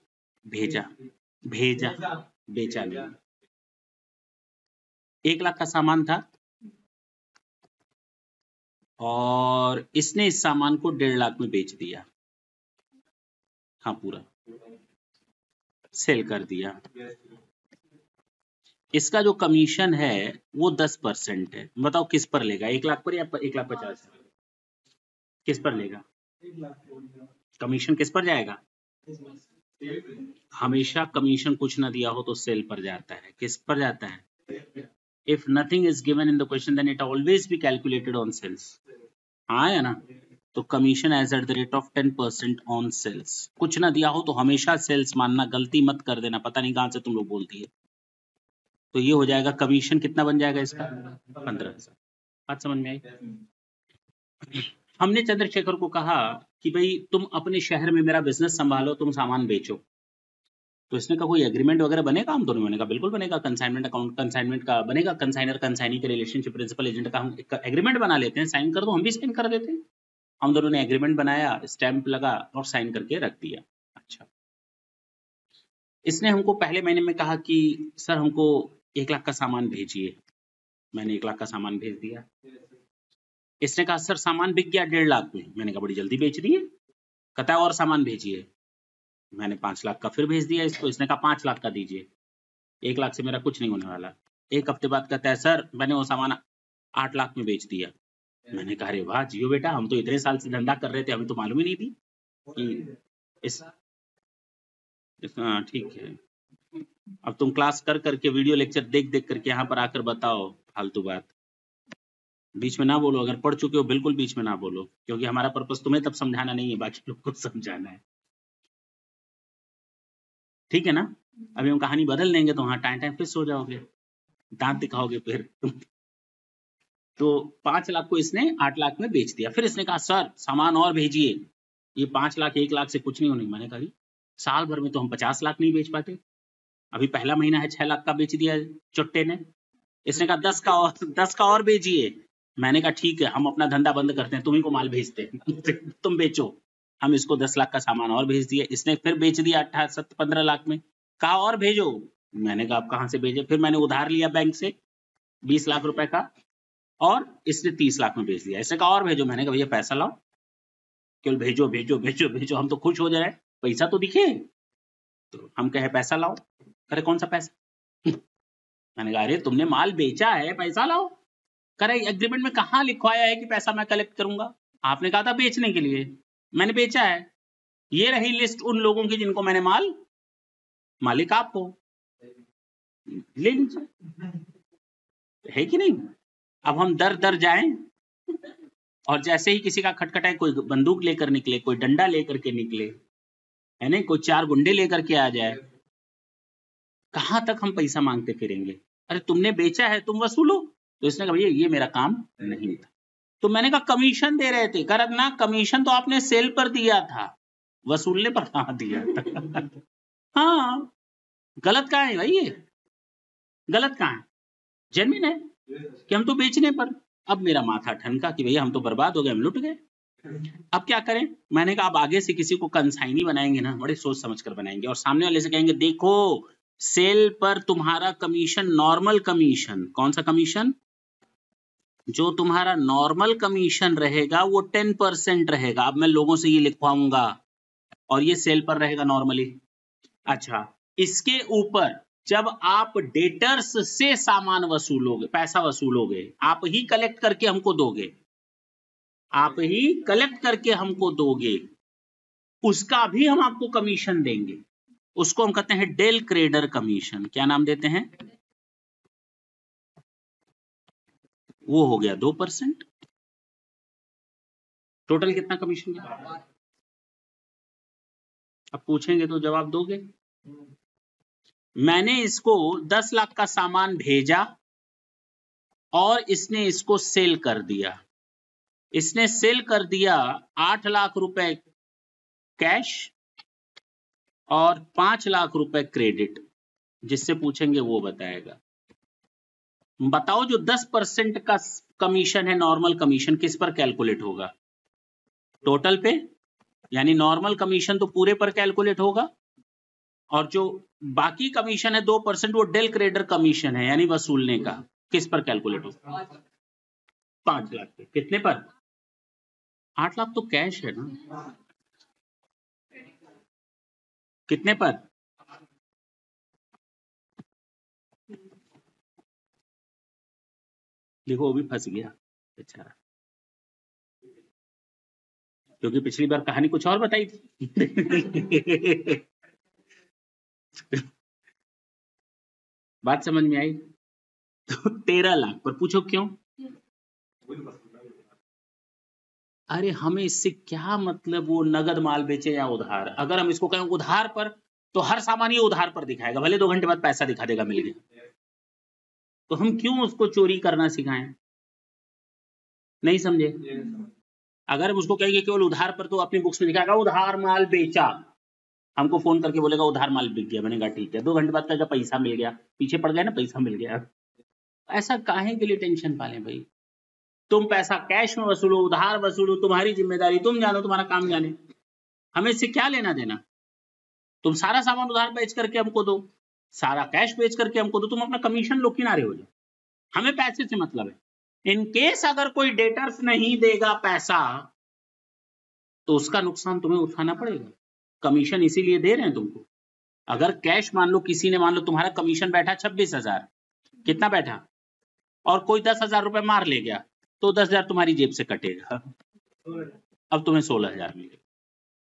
S1: भेजा, भेजा बेचा नहीं। 1 लाख का सामान था और इसने इस सामान को 1.5 लाख में बेच दिया। हाँ, पूरा सेल कर दिया। इसका जो कमीशन है वो 10% है। बताओ किस पर लेगा, 1 लाख पर या 1,50,000? किस पर लेगा? कमीशन किस पर जाएगा? हमेशा कमीशन कुछ ना दिया हो तो सेल पर जाता है। किस पर जाता है? If nothing is given in the question, then it always be calculated on sales. हाँ या ना? तो commission as at the rate of 10% on sales. कुछ ना दिया हो तो हमेशा सेल्स मानना, गलती मत कर देना, पता नहीं कहां से तुम लोग बोलती है। तो ये हो जाएगा, कमीशन कितना बन जाएगा इसका? 15,000। बात समझ में आई? हमने चंद्रशेखर को कहा कि भाई तुम अपने शहर में मेरा बिजनेस संभालो, तुम सामान बेचो। तो इसने कहा कोई एग्रीमेंट वगैरह बनेगा हम दोनों? मैंने कहा बिल्कुल बनेगा, कंसाइनमेंट अकाउंट, कंसाइनमेंट का बनेगा, कंसाइनर कंसाइनी के रिलेशनशिप, प्रिंसिपल एजेंट का हम एक एग्रीमेंट बना लेते हैं, साइन कर दो, हम भी साइन कर देते हैं। हम दोनों ने एग्रीमेंट बनाया, स्टैंप लगा और साइन करके रख दिया। अच्छा, इसने हमको पहले महीने में कहा कि सर हमको 1 लाख का सामान भेजिए। मैंने 1 लाख का सामान भेज दिया। इसने कहा सर सामान बिक गया 1.5 लाख में। मैंने कहा बड़ी जल्दी बेच दिए। कहता है और सामान भेजिए। मैंने 5 लाख का फिर भेज दिया इसको। इसने कहा 5 लाख का दीजिए, 1 लाख से मेरा कुछ नहीं होने वाला। 1 हफ्ते बाद कहता है सर मैंने वो सामान 8 लाख में बेच दिया। मैंने कहा अरे वाह जियो बेटा, हम तो इतने साल से धंधा कर रहे थे, हमें तो मालूम ही नहीं थी कि इस हाँ ठीक है, अब तुम क्लास कर करके वीडियो लेक्चर देख देख करके यहाँ पर आकर बताओ फालतू बात। बीच में ना बोलो, अगर पढ़ चुके हो बिल्कुल बीच में ना बोलो, क्योंकि हमारा पर्पस तुम्हें तब समझाना नहीं है, बाकी लोग को समझाना है। ठीक है ना? अभी हम कहानी बदल लेंगे तो वहाँ टाइम टाइम फिर सो जाओगे, दांत दिखाओगे फिर। तो 5 लाख को इसने 8 लाख में बेच दिया। फिर इसने कहा सर सामान और भेजिए, ये 5 लाख 1 लाख से कुछ नहीं होने। मैंने कहा साल भर में तो हम 50 लाख नहीं बेच पाते, अभी पहला महीना है 6 लाख का बेच दिया चुट्टे ने। इसने कहा 10 का और भेजिए। मैंने कहा ठीक है, हम अपना धंधा बंद करते हैं, तुम्ही को माल भेजते हैं तुम बेचो। हम इसको 10 लाख का सामान और भेज दिया, इसने फिर बेच दिया 15 लाख में। कहा और भेजो, मैंने कहा आप कहाँ से भेजे? फिर मैंने उधार लिया बैंक से 20 लाख रुपए का, और इसने 30 लाख में बेच दिया। इसने कहा और भेजो, मैंने कहा भैया पैसा लाओ, केवल भेजो भेजो भेजो भेजो, हम तो खुश हो जाए, पैसा तो दिखे। तो हम कहे पैसा लाओ, अरे कौन सा पैसा? मैंने कहा अरे तुमने माल बेचा है, पैसा लाओ। करे एग्रीमेंट में कहाँ लिखवाया है कि पैसा मैं कलेक्ट करूंगा? आपने कहा था बेचने के लिए, मैंने बेचा है। ये रही लिस्ट उन लोगों की जिनको मैंने माल, मालिक आप हो, ले लीजिए, है कि नहीं? अब हम दर दर जाएं, और जैसे ही किसी का खटखटाए, कोई बंदूक लेकर निकले, कोई डंडा लेकर के निकले, है नहीं, कोई 4 गुंडे लेकर के आ जाए, कहां तक हम पैसा मांगते फिरेंगे? अरे तुमने बेचा है, तुम वसूलो। तो इसने कहा भैया ये मेरा काम नहीं था। तो मैंने कहा कमीशन दे रहे थे। कर ना, कमीशन तो आपने सेल पर दिया था, वसूलने पर कहां दिया था? हाँ, गलत कहाँ है भाई? ये गलत कहाँ है? जेन्युइन है कि हम तो बेचने पर। अब मेरा माथा ठनका कि भैया हम तो बर्बाद हो गए, हम लुट गए, अब क्या करें? मैंने कहा अब आगे से किसी को कंसाइनी बनाएंगे ना, बड़े सोच समझ कर बनाएंगे, और सामने वाले से कहेंगे देखो सेल पर तुम्हारा कमीशन, नॉर्मल कमीशन, कौन सा कमीशन? जो तुम्हारा नॉर्मल कमीशन रहेगा वो 10% रहेगा। अब मैं लोगों से ये लिखवाऊंगा, और ये सेल पर रहेगा नॉर्मली। अच्छा, इसके ऊपर जब आप डेटर्स से सामान वसूलोगे, पैसा वसूलोगे, आप ही कलेक्ट करके हमको दोगे, आप ही कलेक्ट करके हमको दोगे, उसका भी हम आपको कमीशन देंगे। उसको हम कहते हैं डेल क्रेडर कमीशन। क्या नाम देते हैं? वो हो गया 2%। टोटल कितना कमीशन गया? अब पूछेंगे तो जवाब दोगे। मैंने इसको 10 लाख का सामान भेजा और इसने इसको सेल कर दिया। इसने सेल कर दिया 8 लाख रुपए कैश और 5 लाख रुपए क्रेडिट। जिससे पूछेंगे वो बताएगा। बताओ जो 10% का कमीशन है, नॉर्मल कमीशन, किस पर कैलकुलेट होगा? टोटल पे, यानी नॉर्मल कमीशन तो पूरे पर कैलकुलेट होगा, और जो बाकी कमीशन है 2%, वो डेल क्रेडर कमीशन है, यानी वसूलने का, किस पर कैलकुलेट होगा? 5 लाख पे। कितने पर? 8 लाख तो कैश है ना। कितने पर? देखो वो भी फंस गया बेचारा, क्योंकि पिछली बार कहानी कुछ और बताई थी। बात समझ में आई? तो 13 लाख पर पूछो क्यों? अरे हमें इससे क्या मतलब, वो नगद माल बेचे या उधार? अगर हम इसको कहें उधार पर, तो हर सामान ये उधार पर दिखाएगा, भले 2 घंटे बाद पैसा दिखा देगा मिल गया। तो हम क्यों उसको चोरी करना सिखाएं? नहीं समझे? अगर हम उसको कहेंगे केवल उधार पर, तो अपनी बुक्स में दिखाएगा उधार माल बेचा, हमको फोन करके बोलेगा उधार माल बिक गया। मैंने कहा ठीक है, 2 घंटे बाद कहेगा पैसा मिल गया, पीछे पड़ गया ना, पैसा मिल गया। ऐसा काहे के लिए टेंशन पाले भाई? तुम पैसा कैश में वसूलो, उधार वसूलो, तुम्हारी जिम्मेदारी, तुम जानो, तुम्हारा काम जाने, हमें इससे क्या लेना देना? तुम सारा सामान उधार बेच करके हमको दो, सारा कैश बेच करके हमको दो, तुम अपना कमीशन लो, किनारे हो जाओ, हमें पैसे से मतलब है। इन केस अगर कोई डेटर्स नहीं देगा पैसा, तो उसका नुकसान तुम्हें उठाना पड़ेगा। कमीशन इसीलिए दे रहे हैं तुमको। अगर कैश मान लो, किसी ने मान लो तुम्हारा कमीशन बैठा 26,000, कितना बैठा, और कोई 10,000 रुपए मार ले गया, तो 10,000 तुम्हारी जेब से कटेगा, अब तुम्हें 16,000 मिलेगा।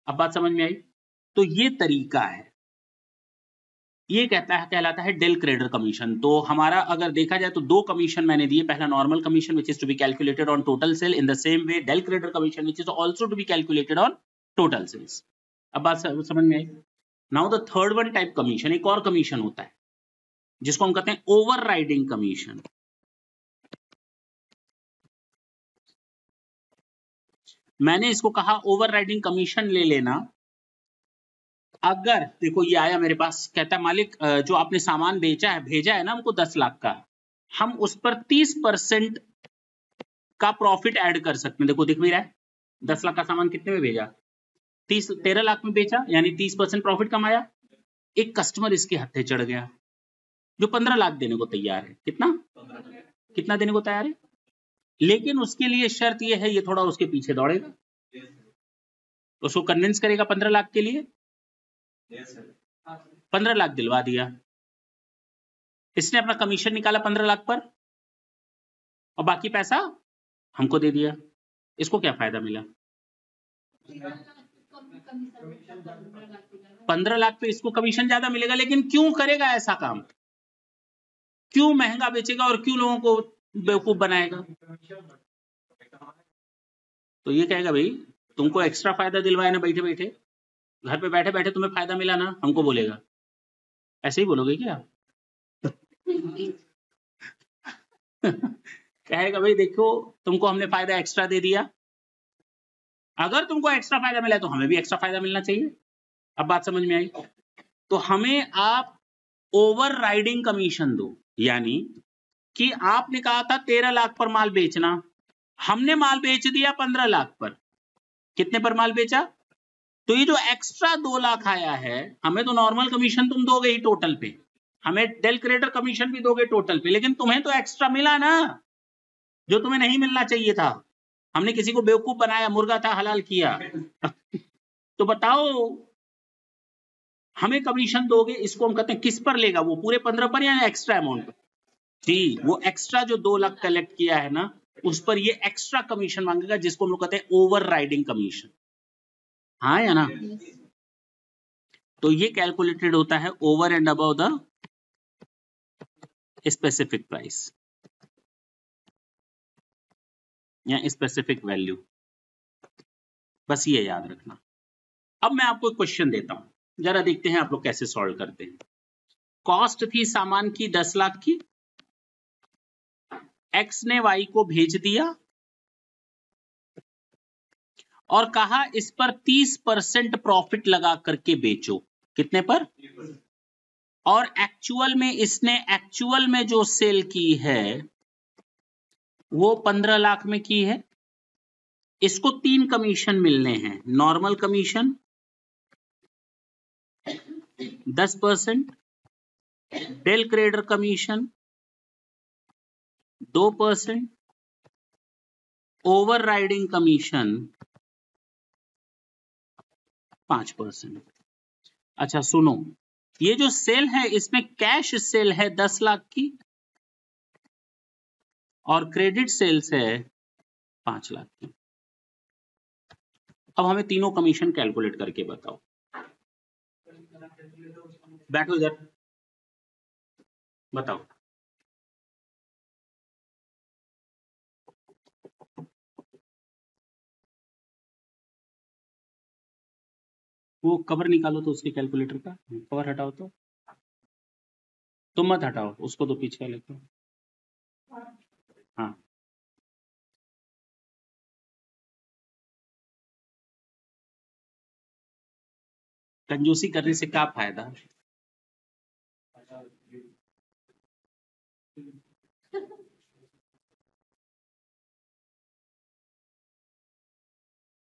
S1: अब बात समझ में आई? तो ये तरीका है। ये कहलाता है डेल क्रेडर कमीशन। तो हमारा अगर देखा जाए तो दो कमीशन मैंने दिए, पहला normal commission which is to be calculated on total sale, in the same way del credere commission which is also to be calculated on total sales. अब बात समझ में आई। Now the third one type commission, एक और कमीशन होता है जिसको हम कहते हैं ओवर राइडिंग कमीशन। मैंने इसको कहा ओवर राइडिंग कमीशन ले लेना अगर देखो ये आया मेरे पास, कहता है मालिक जो आपने सामान बेचा है, भेजा है ना हमको 10 लाख का, हम उस पर 30% का प्रॉफिट ऐड कर सकते हैं। देखो दिख भी रहा है 10 लाख का सामान कितने में भेजा, 13 लाख में बेचा, यानी 30% प्रॉफिट कमाया। एक कस्टमर इसके हत्थे चढ़ गया जो 15 लाख देने को तैयार है। कितना देने को तैयार है, लेकिन उसके लिए शर्त यह है, ये थोड़ा उसके पीछे दौड़ेगा, उसको कन्विंस करेगा 15 लाख के लिए। 15 लाख दिलवा दिया, इसने अपना कमीशन निकाला 15 लाख पर और बाकी पैसा हमको दे दिया। इसको क्या फायदा मिला, 15 लाख पे इसको कमीशन ज्यादा मिलेगा। लेकिन क्यों करेगा ऐसा काम, क्यों महंगा बेचेगा और क्यों लोगों को बेवकूफ बनाएगा। तो ये कहेगा भाई तुमको एक्स्ट्रा फायदा दिलवाया ना, बैठे बैठे घर पे बैठे बैठे तुम्हें फायदा मिला ना, हमको बोलेगा। ऐसे ही बोलोगे क्या कहेगा भाई देखो तुमको हमने फायदा एक्स्ट्रा दे दिया, अगर तुमको एक्स्ट्रा फायदा मिला तो हमें भी एक्स्ट्रा फायदा मिलना चाहिए। अब बात समझ में आई। तो हमें आप ओवर राइडिंग कमीशन दो, यानी कि आपने कहा था 13 लाख पर माल बेचना, हमने माल बेच दिया 15 लाख पर। कितने पर माल बेचा, तो ये जो एक्स्ट्रा 2 लाख आया है, हमें तो नॉर्मल कमीशन तुम दोगे ही टोटल पे, हमें डेल क्रेडर कमीशन भी दोगे टोटल पे, लेकिन तुम्हें तो एक्स्ट्रा मिला ना जो तुम्हें नहीं मिलना चाहिए था। हमने किसी को बेवकूफ बनाया, मुर्गा था हलाल किया तो बताओ हमें कमीशन दोगे, इसको हम कहते हैं किस पर लेगा, वो पूरे 15 पर या एक्स्ट्रा अमाउंट पर। जी, वो एक्स्ट्रा जो 2 लाख कलेक्ट किया है ना, उस पर ये एक्स्ट्रा कमीशन मांगेगा, जिसको हम लोग कहते हैं ओवर राइडिंग कमीशन। हाँ या ना। तो ये कैलकुलेटेड होता है over and above the specific price या स्पेसिफिक वैल्यू, बस ये याद रखना। अब मैं आपको एक क्वेश्चन देता हूं, जरा देखते हैं आप लोग कैसे सॉल्व करते हैं। कॉस्ट थी सामान की 10 लाख की, एक्स ने वाई को भेज दिया और कहा इस पर 30% प्रॉफिट लगा करके बेचो। कितने पर, और एक्चुअल में जो सेल की है वो 15 लाख में की है। इसको 3 कमीशन मिलने हैं, normal commission 10%, del credere commission 2%, overriding commission 5%। अच्छा सुनो, ये जो सेल है इसमें कैश सेल है 10 लाख की और क्रेडिट सेल्स है 5 लाख की। अब हमें तीनों कमीशन कैलकुलेट करके बताओ। बैठो इधर, बताओ। वो कवर निकालो तो उसके कैलकुलेटर का, कवर हटाओ तो तुम मत हटाओ, उसको तो पीछे लेते हो। हाँ कंजूसी करने से क्या फायदा।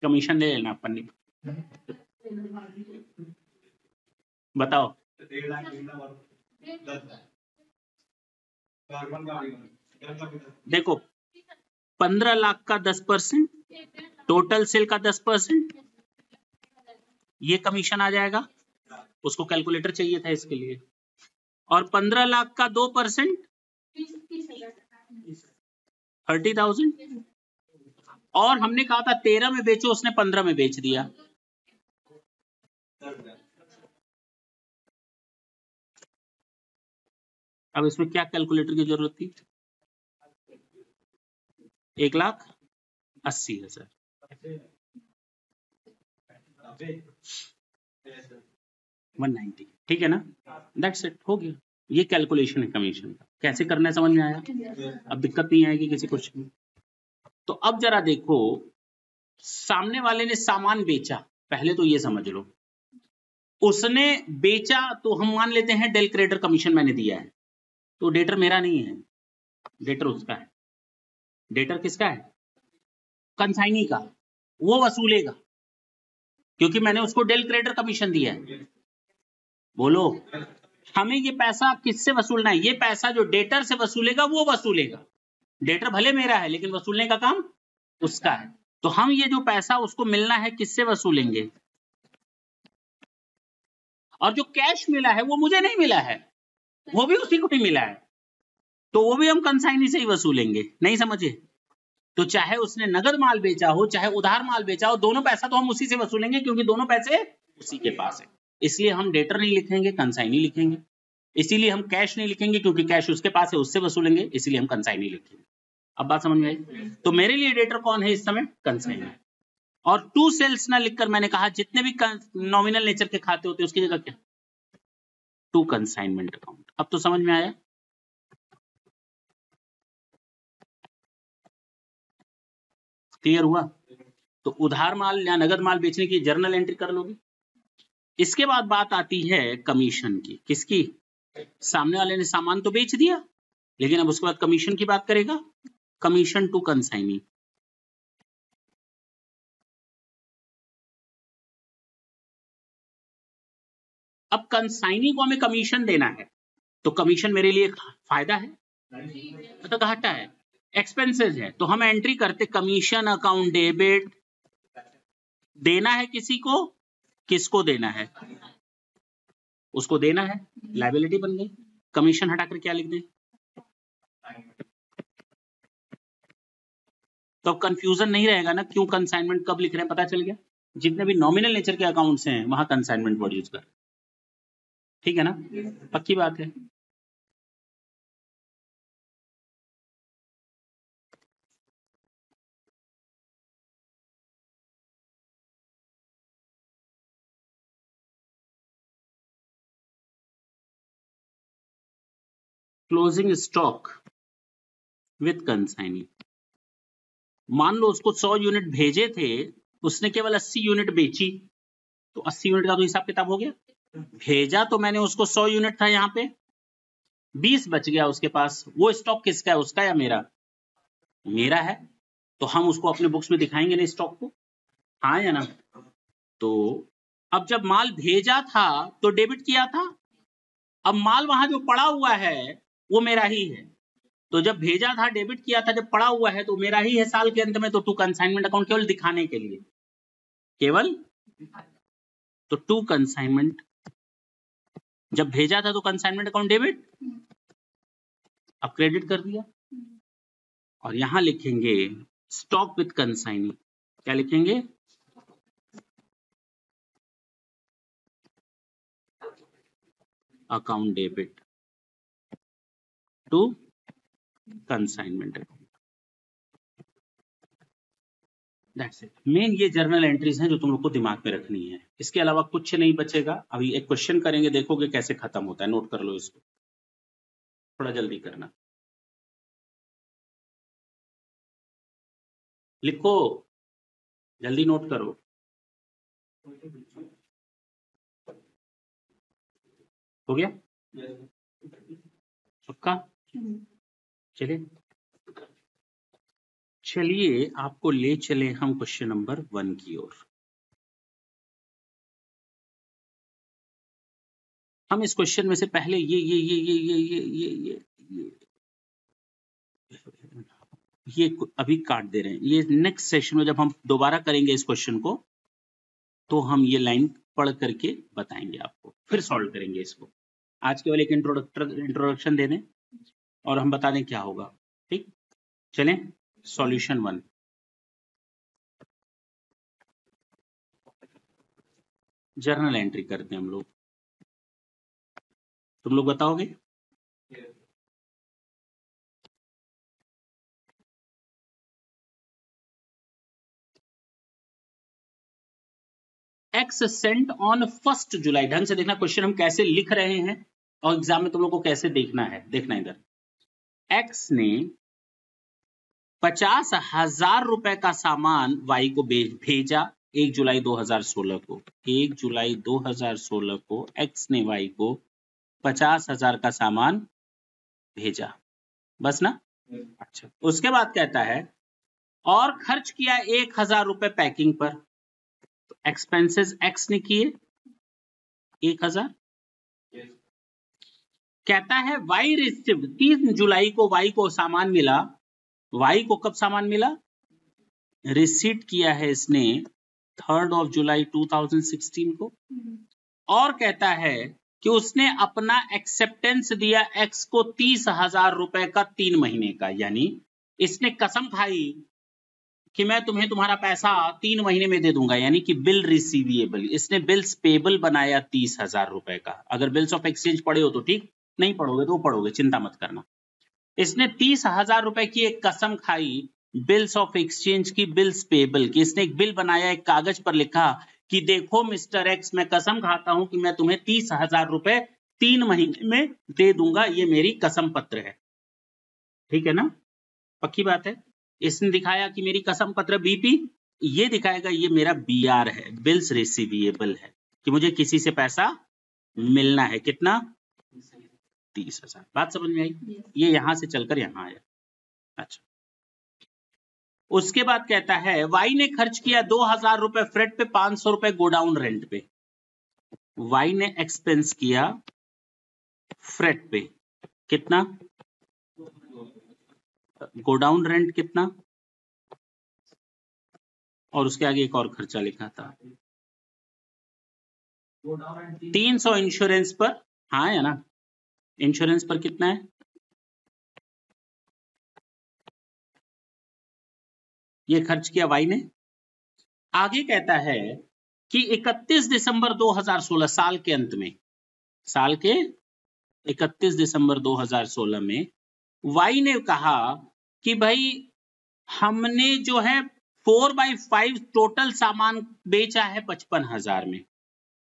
S1: कमीशन ले लेना पन्नी, बताओ। देखो 15 लाख का 10%, टोटल सेल का 10%, ये कमीशन आ जाएगा। उसको कैलकुलेटर चाहिए था इसके लिए। और 15 लाख का 2% 30,000, और हमने कहा था 13 में बेचो, उसने 15 में बेच दिया। अब इसमें क्या कैलकुलेटर की जरूरत थी? 1,80,000, 190, ठीक है ना? दैट्स इट, हो गया। ये कैलकुलेशन है कमीशन का। कैसे करना है समझ में आया? अब दिक्कत नहीं आएगी किसी क्वेश्चन में। तो अब जरा देखो, सामने वाले ने सामान बेचा, पहले तो ये समझ लो। उसने बेचा तो हम मान लेते हैं डेल क्रेडिटर कमीशन मैंने दिया है, तो डेटर मेरा नहीं है, डेटर उसका है। डेटर किसका है? कंसाइनी का। वो वसूलेगा क्योंकि मैंने उसको डेल क्रेडिटर कमीशन दिया है। बोलो, हमें ये पैसा किससे वसूलना है? ये पैसा जो डेटर से वसूलेगा वो वसूलेगा। डेटर भले मेरा है लेकिन वसूलने का काम उसका है। तो हम ये जो पैसा उसको मिलना है किससे वसूलेंगे? और जो कैश मिला है वो मुझे नहीं मिला है, वो भी उसी को ही मिला है, तो वो भी हम कंसाइनी से ही वसूलेंगे। नहीं समझे? तो चाहे उसने नगद माल बेचा हो चाहे उधार माल बेचा हो, दोनों पैसा तो हम उसी से वसूलेंगे क्योंकि दोनों पैसे उसी के पास है। इसलिए हम डेटर नहीं लिखेंगे, कंसाइनी लिखेंगे। इसीलिए हम कैश नहीं लिखेंगे क्योंकि कैश उसके पास है, उससे वसूलेंगे, इसलिए हम कंसाइनी लिखेंगे। अब बात समझ में आई? तो मेरे लिए डेटर कौन है इस समय? कंसाइनी। और टू सेल्स ना लिखकर मैंने कहा जितने भी नॉमिनल नेचर के खाते होते हैं उसकी जगह क्या? To consignment account. अब तो समझ में आया? क्लियर हुआ? तो उधार माल या नगद माल बेचने की जर्नल एंट्री कर लोगे। इसके बाद बात आती है कमीशन की। किसकी? सामने वाले ने सामान तो बेच दिया, लेकिन अब उसके बाद कमीशन की बात करेगा। Commission to consignee. अब कंसाइनी को हमें कमीशन देना है, तो कमीशन मेरे लिए फायदा है तो घाटा है, एक्सपेंसेस है। तो हम एंट्री करते कमीशन अकाउंट डेबिट। देना है किसी को, किसको देना है? उसको देना है, लायबिलिटी बन गई। कमीशन हटाकर क्या लिख दें? तो अब कंफ्यूजन नहीं रहेगा ना, क्यों कंसाइनमेंट कब लिख रहे हैं पता चल गया। जितने भी नॉमिनल नेचर के अकाउंट्स हैं वहां कंसाइनमेंट वर्ड यूज कर। ठीक है ना? पक्की बात है। Closing stock with consignee. मान लो उसको 100 यूनिट भेजे थे, उसने केवल 80 यूनिट बेची, तो 80 यूनिट का तो हिसाब किताब हो गया। भेजा तो मैंने उसको 100 यूनिट था, यहाँ पे 20 बच गया उसके पास। वो स्टॉक किसका है, उसका या मेरा? मेरा है। तो हम उसको अपने बुक्स में दिखाएंगे ना स्टॉक को, हाँ या ना? तो अब जब माल भेजा था तो डेबिट किया था, अब माल वहां जो पड़ा हुआ है वो मेरा ही है। तो जब भेजा था डेबिट किया था, जब पड़ा हुआ है तो मेरा ही है साल के अंत में। तो टू कंसाइनमेंट अकाउंट केवल दिखाने के लिए, केवल। तो टू कंसाइनमेंट, जब भेजा था तो कंसाइनमेंट अकाउंट डेबिट, अब क्रेडिट कर दिया। और यहां लिखेंगे स्टॉक विद कंसाइनी। क्या लिखेंगे? Account debit to consignment account. That's it. Main ये जर्नल एंट्रीज हैं जो तुम लोग को दिमाग में रखनी है, इसके अलावा कुछ नहीं बचेगा। अभी एक क्वेश्चन करेंगे, देखोगे कैसे खत्म होता है। नोट कर लो इसको, थोड़ा जल्दी करना। लिखो, जल्दी नोट करो। हो गया सबका? चलिए चलिए आपको ले चले हम क्वेश्चन नंबर 1 की ओर। हम इस क्वेश्चन में से पहले ये अभी काट दे रहे हैं। ये नेक्स्ट सेशन में जब हम दोबारा करेंगे इस क्वेश्चन को, तो हम ये लाइन पढ़ करके बताएंगे आपको, फिर सॉल्व करेंगे इसको। आज केवल एक इंट्रोडक्शन दे दें और हम बता दें क्या होगा। ठीक, चलें। सॉल्यूशन 1। जर्नल एंट्री करते हैं हम लोग। तुम लोग बताओगे? एक्स सेंट ऑन 1 जुलाई। ढंग से देखना क्वेश्चन हम कैसे लिख रहे हैं और एग्जाम में तुम लोग को कैसे देखना है। देखना इधर, एक्स ने 50,000 रुपए का सामान वाई को भेजा 1 जुलाई 2016 को। 1 जुलाई 2016 को एक्स ने वाई को 50,000 का सामान भेजा, बस ना। अच्छा, उसके बाद कहता है और खर्च किया 1,000 रुपए पैकिंग पर। तो एक्सपेंसेस एक्स ने किए 1,000। कहता है वाई रिसीव्ड, 3 जुलाई को वाई को सामान मिला। वाई को कब सामान मिला? रिसीट किया है इसने 3 जुलाई 2016 को। और कहता है कि उसने अपना एक्सेप्टेंस दिया एक्स को 30,000 रुपए का 3 महीने का। यानी इसने कसम खाई कि मैं तुम्हें तुम्हारा पैसा 3 महीने में दे दूंगा, यानी कि बिल रिसीवेबल। इसने बिल्स पेबल बनाया 30,000 रुपए का। अगर बिल्स ऑफ एक्सचेंज पढ़े हो तो ठीक, नहीं पढ़ोगे तो पढ़ोगे, चिंता मत करना। इसने 30,000 रुपए की एक कसम खाई बिल्स ऑफ एक्सचेंज की, बिल्स पेबल की। इसने एक बिल बनाया, एक कागज पर लिखा कि देखो मिस्टर एक्स, मैं कसम खाता हूं कि मैं तुम्हें 30,000 रुपए 3 महीने में दे दूंगा, ये मेरी कसम पत्र है। ठीक है ना, पक्की बात है। इसने दिखाया कि मेरी कसम पत्र बीपी, ये दिखाएगा ये मेरा बीआर है, बिल्स रिसीवेबल है, कि मुझे किसी से पैसा मिलना है। कितना? 30,000। बात समझ में आई? ये यहां से चलकर यहां आया। अच्छा, उसके बाद कहता है वाई ने खर्च किया 2,000 रुपए फ्रेट पे, 500 रुपए गोडाउन रेंट पे। वाई ने एक्सपेंस किया फ्रेट पे कितना? गोडाउन रेंट कितना? और उसके आगे एक और खर्चा लिखा था 300 इंश्योरेंस पर। हाँ है ना, इंश्योरेंस पर कितना है? ये खर्च किया वाई ने। आगे कहता है कि 31 दिसंबर 2016, साल के अंत में, साल के 31 दिसंबर 2016 में वाई ने कहा कि भाई हमने जो है 4/5 टोटल सामान बेचा है 55,000 में।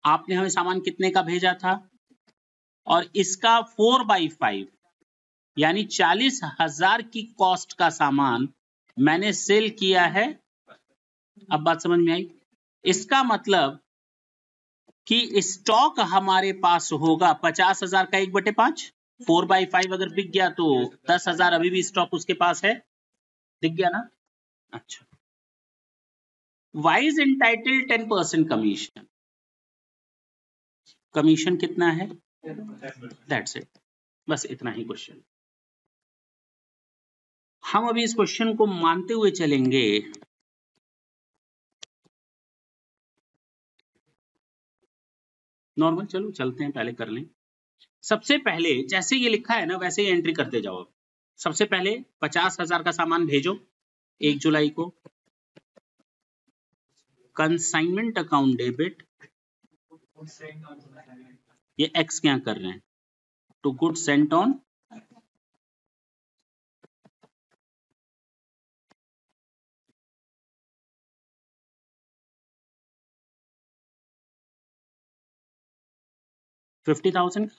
S1: आपने हमें सामान कितने का भेजा था? और इसका 4/5 यानी 40,000 की कॉस्ट का सामान मैंने सेल किया है। अब बात समझ में आई? इसका मतलब कि स्टॉक हमारे पास होगा 50,000 का 1/5। 4/5 अगर बिक गया तो 10,000 अभी भी स्टॉक उसके पास है। दिख गया ना? अच्छा, Y is entitled 10% commission. Commission कितना है? दैट्स इट, बस इतना ही क्वेश्चन। हम अभी इस क्वेश्चन को मानते हुए चलेंगे। नॉर्मल, चलो चलते हैं, पहले कर लें। सबसे पहले जैसे ये लिखा है ना वैसे ही एंट्री करते जाओ। सबसे पहले 50,000 का सामान भेजो 1 जुलाई को, कंसाइनमेंट अकाउंट डेबिट। ये एक्स क्या कर रहे हैं? To good sent on $50,000।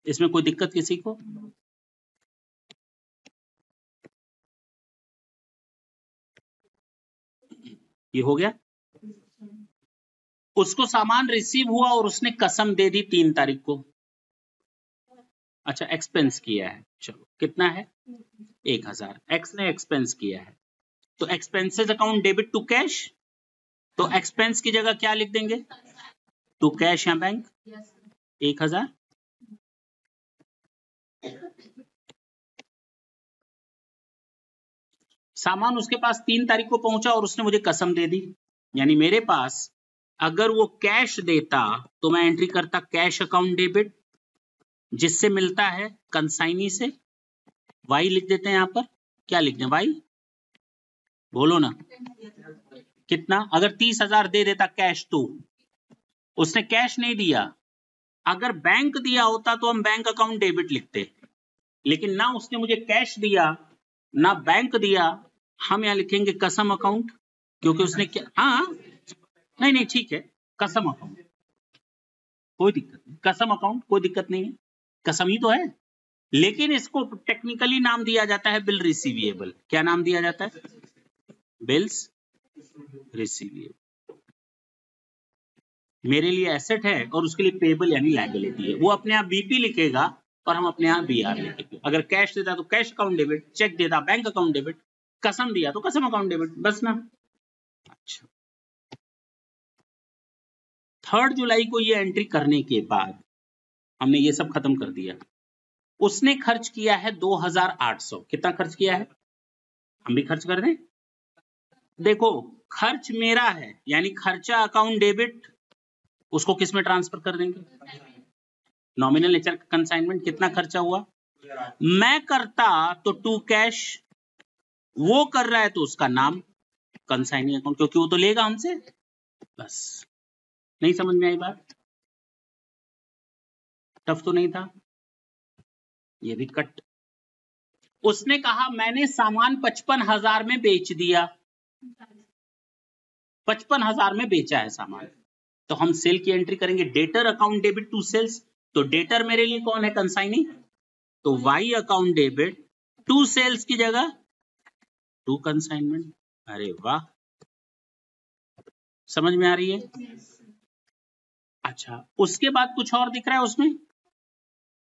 S1: इसमें कोई दिक्कत किसी को? ये हो गया। उसको सामान रिसीव हुआ और उसने कसम दे दी 3 तारीख को। अच्छा, एक्सपेंस किया है, चलो कितना है? 1,000। एक्स ने एक्सपेंस किया है, तो expenses account debit to cash. तो एक्सपेंस की जगह क्या लिख देंगे? टू कैश या बैंक। 1,000। सामान उसके पास 3 तारीख को पहुंचा और उसने मुझे कसम दे दी। यानी मेरे पास अगर वो कैश देता तो मैं एंट्री करता कैश अकाउंट डेबिट, जिससे मिलता है कंसाइनी से। वाई लिख देते हैं यहां पर। क्या लिख दें वाई? बोलो ना कितना? अगर 30,000 दे देता कैश तो उसने कैश नहीं दिया। अगर बैंक दिया होता तो हम बैंक अकाउंट डेबिट लिखते, लेकिन ना उसने मुझे कैश दिया ना बैंक दिया, हम यहां लिखेंगे कसम अकाउंट, क्योंकि उसने क्या, हाँ नहीं नहीं ठीक है, कसम अकाउंट कोई दिक्कत नहीं, कसम अकाउंट कोई दिक्कत नहीं है, कसम ही तो है, लेकिन इसको टेक्निकली नाम दिया जाता है बिल रिसीवेबल। क्या नाम दिया जाता है? Bills receivable. मेरे लिए एसेट है और उसके लिए पेबल यानी लायबिलिटी है। वो अपने आप बीपी लिखेगा और हम अपने आप बीआर लिखेंगे। अगर कैश देता तो कैश अकाउंट डेबिट, चेक देता बैंक अकाउंट डेबिट, कसम दिया तो कसम अकाउंट डेबिट, बस ना। अच्छा, 3 जुलाई को ये एंट्री करने के बाद हमने ये सब खत्म कर दिया। उसने खर्च किया है 2800। कितना खर्च किया है? हम भी खर्च कर दें। देखो खर्च मेरा है यानी खर्चा अकाउंट डेबिट, उसको किस में ट्रांसफर कर देंगे? Nominal nature consignment. कितना खर्चा हुआ? मैं करता तो टू कैश, वो कर रहा है तो उसका नाम कंसाइनिंग अकाउंट, क्योंकि वो तो लेगा हमसे। बस, नहीं समझ में आई बात? टफ तो नहीं था? ये भी कट। उसने कहा मैंने सामान 55,000 में बेच दिया, 55,000 में बेचा है सामान, तो हम सेल की एंट्री करेंगे debtor account debit to sales. तो डेटर मेरे लिए कौन है? कंसाइनी। तो Y account debit to sales की जगह टू कंसाइनमेंट। अरे वाह, समझ में आ रही है? अच्छा, उसके बाद कुछ और दिख रहा है उसमें?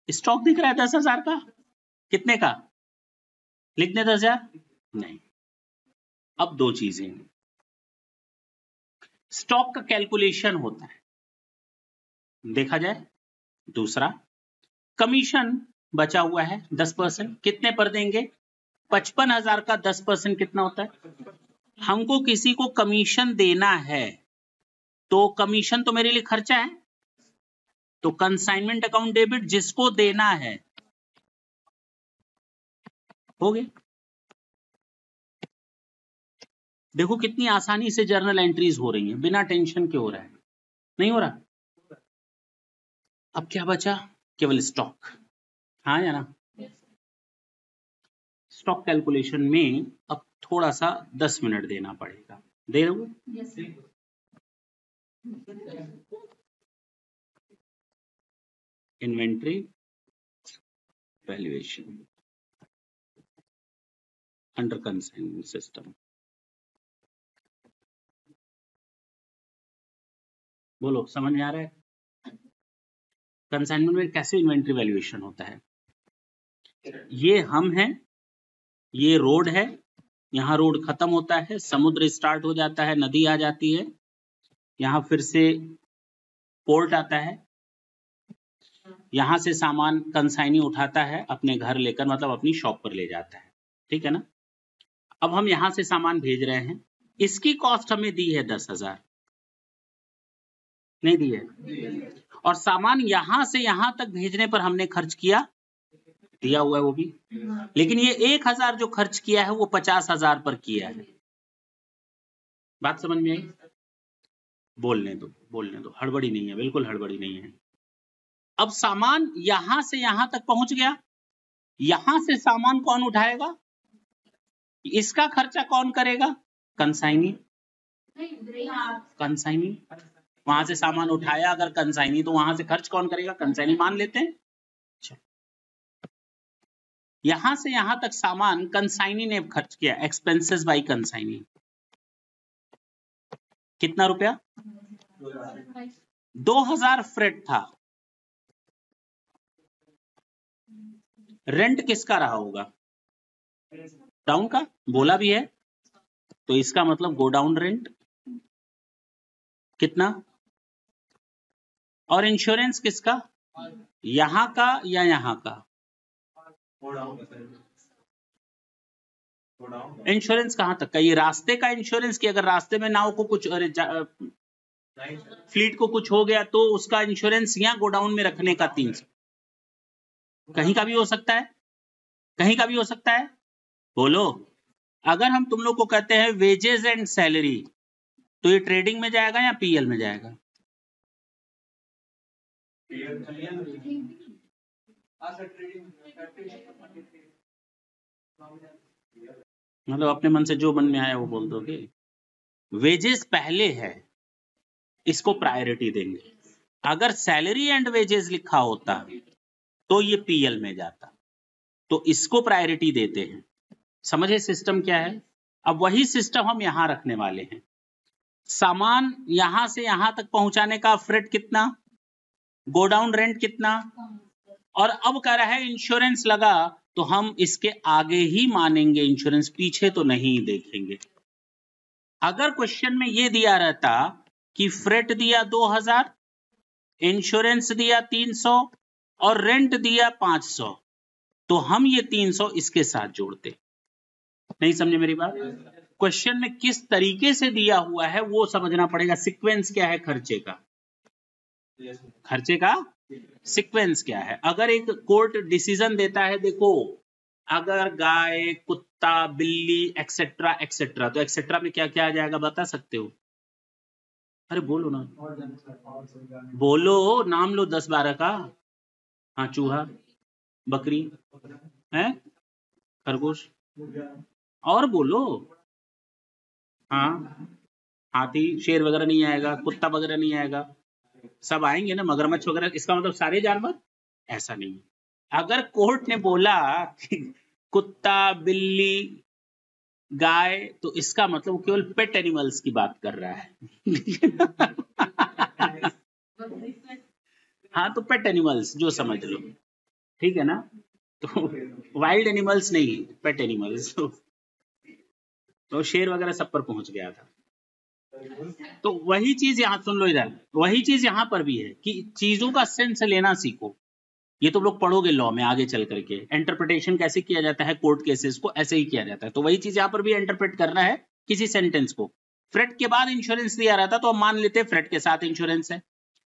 S1: स्टॉक दिख रहा है 10,000 का। कितने का? लिखने 10,000 नहीं। अब दो चीजें, स्टॉक का कैलकुलेशन होता है देखा जाए। दूसरा, कमीशन बचा हुआ है 10%। कितने पर देंगे? 55,000 का 10% कितना होता है? हमको किसी को कमीशन देना है तो कमीशन तो मेरे लिए खर्चा है, तो कंसाइनमेंट अकाउंट डेबिट जिसको देना है हो गया। देखो कितनी आसानी से जर्नल एंट्रीज हो रही हैं, बिना टेंशन के हो रहा है। नहीं हो रहा? अब क्या बचा? केवल स्टॉक। हाँ या ना? स्टॉक कैलकुलेशन में अब थोड़ा सा 10 मिनट देना पड़ेगा। दे रहे हो? Inventory valuation under consignment system. बोलो, समझ में आ रहा है? कंसाइनमेंट में कैसे इन्वेंट्री वैल्यूएशन होता है? ये हम हैं, ये रोड है, यहाँ रोड खत्म होता है, समुद्र स्टार्ट हो जाता है, नदी आ जाती है, यहाँ फिर से पोर्ट आता है, यहाँ से सामान कंसाइनी उठाता है अपने घर लेकर, मतलब अपनी शॉप पर ले जाता है, ठीक है ना? अब हम यहाँ से सामान भेज रहे हैं, इसकी कॉस्ट हमें दी है 10,000, नहीं दी है? और सामान यहाँ से यहाँ तक भेजने पर हमने खर्च किया, दिया हुआ है वो भी, लेकिन ये 1,000 जो खर्च किया है वो 50,000 पर किया है। बात समझ में आई? बोलने दो, हड़बड़ी नहीं है, बिल्कुल हड़बड़ी नहीं है। अब सामान यहां से यहां तक पहुंच गया, यहां से सामान कौन उठाएगा? इसका खर्चा कौन करेगा? कंसाइनी। कंसाइनी वहां से सामान उठाया अगर कंसाइनी, तो वहां से खर्च कौन करेगा? कंसाइनी मान लेते हैं। यहां से यहां तक सामान कंसाइनी ने खर्च किया, एक्सपेंसेस बाय कंसाइनी। कितना रुपया? 2,000 फ्रेट था। रेंट किसका रहा होगा? डाउन का, बोला भी है, तो इसका मतलब गोडाउन रेंट कितना? और इंश्योरेंस किसका? यहां का या यहां का? इंश्योरेंस कहां तक का? ये रास्ते का इंश्योरेंस, की अगर रास्ते में नाव को कुछ फ्लीट को कुछ हो गया तो उसका इंश्योरेंस या गोडाउन में रखने का 300। कहीं का भी हो सकता है, कहीं का भी हो सकता है। बोलो, अगर हम तुम लोग को कहते हैं वेजेस एंड सैलरी, तो ये ट्रेडिंग में जाएगा या पीएल में जाएगा? मतलब अपने मन से जो मन में आया वो बोल दोगे। वेजेस पहले है, इसको प्रायोरिटी देंगे। अगर सैलरी एंड वेजेस लिखा होता तो ये पीएल में जाता, तो इसको प्रायोरिटी देते हैं। समझे सिस्टम क्या है? अब वही सिस्टम हम यहां रखने वाले हैं। सामान यहां से यहां तक पहुंचाने का फ्रेट कितना, गोडाउन रेंट कितना, और अब कह रहा है इंश्योरेंस लगा, तो हम इसके आगे ही मानेंगे इंश्योरेंस, पीछे तो नहीं देखेंगे। अगर क्वेश्चन में ये दिया रहता कि फ्रेट दिया 2000, इंश्योरेंस दिया 300 और रेंट दिया 500, तो हम ये 300 इसके साथ जोड़ते। नहीं समझे मेरी बात? क्वेश्चन में किस तरीके से दिया हुआ है वो समझना पड़ेगा। सीक्वेंस क्या है खर्चे का, खर्चे का सीक्वेंस क्या है। अगर एक कोर्ट डिसीजन देता है, देखो अगर गाय, कुत्ता, बिल्ली एक्सेट्रा एक्सेट्रा, तो एक्सेट्रा में क्या क्या आ जाएगा बता सकते हो? अरे बोलो ना, बोलो, नाम लो 10-12 का। हाँ, चूहा, बकरी है, खरगोश, और बोलो। हाँ, हाथी, शेर वगैरह नहीं आएगा, कुत्ता वगैरह नहीं आएगा, सब आएंगे ना, मगरमच्छ वगैरह। इसका मतलब सारे जानवर? ऐसा नहीं। अगर कोर्ट ने बोला कि कुत्ता, बिल्ली, गाय, तो इसका मतलब वो केवल पेट एनिमल्स की बात कर रहा है। हाँ, तो पेट एनिमल्स जो समझ लो, ठीक है ना? तो वाइल्ड एनिमल्स नहीं, पेट एनिमल्स। तो शेर वगैरह सब पर पहुंच गया था। तो वही चीज यहाँ, सुन लो इधर, वही चीज यहाँ पर भी है कि चीजों का सेंस लेना सीखो। ये तो लोग पढ़ोगे लॉ में आगे चल करके, इंटरप्रिटेशन कैसे किया जाता है कोर्ट केसेस को, ऐसे ही किया जाता है। तो वही चीज यहाँ पर भी इंटरप्रेट करना है किसी सेंटेंस को। फ्रेट के बाद इंश्योरेंस दिया रहता तो हम मान लेते फ्रेट के साथ इंश्योरेंस है।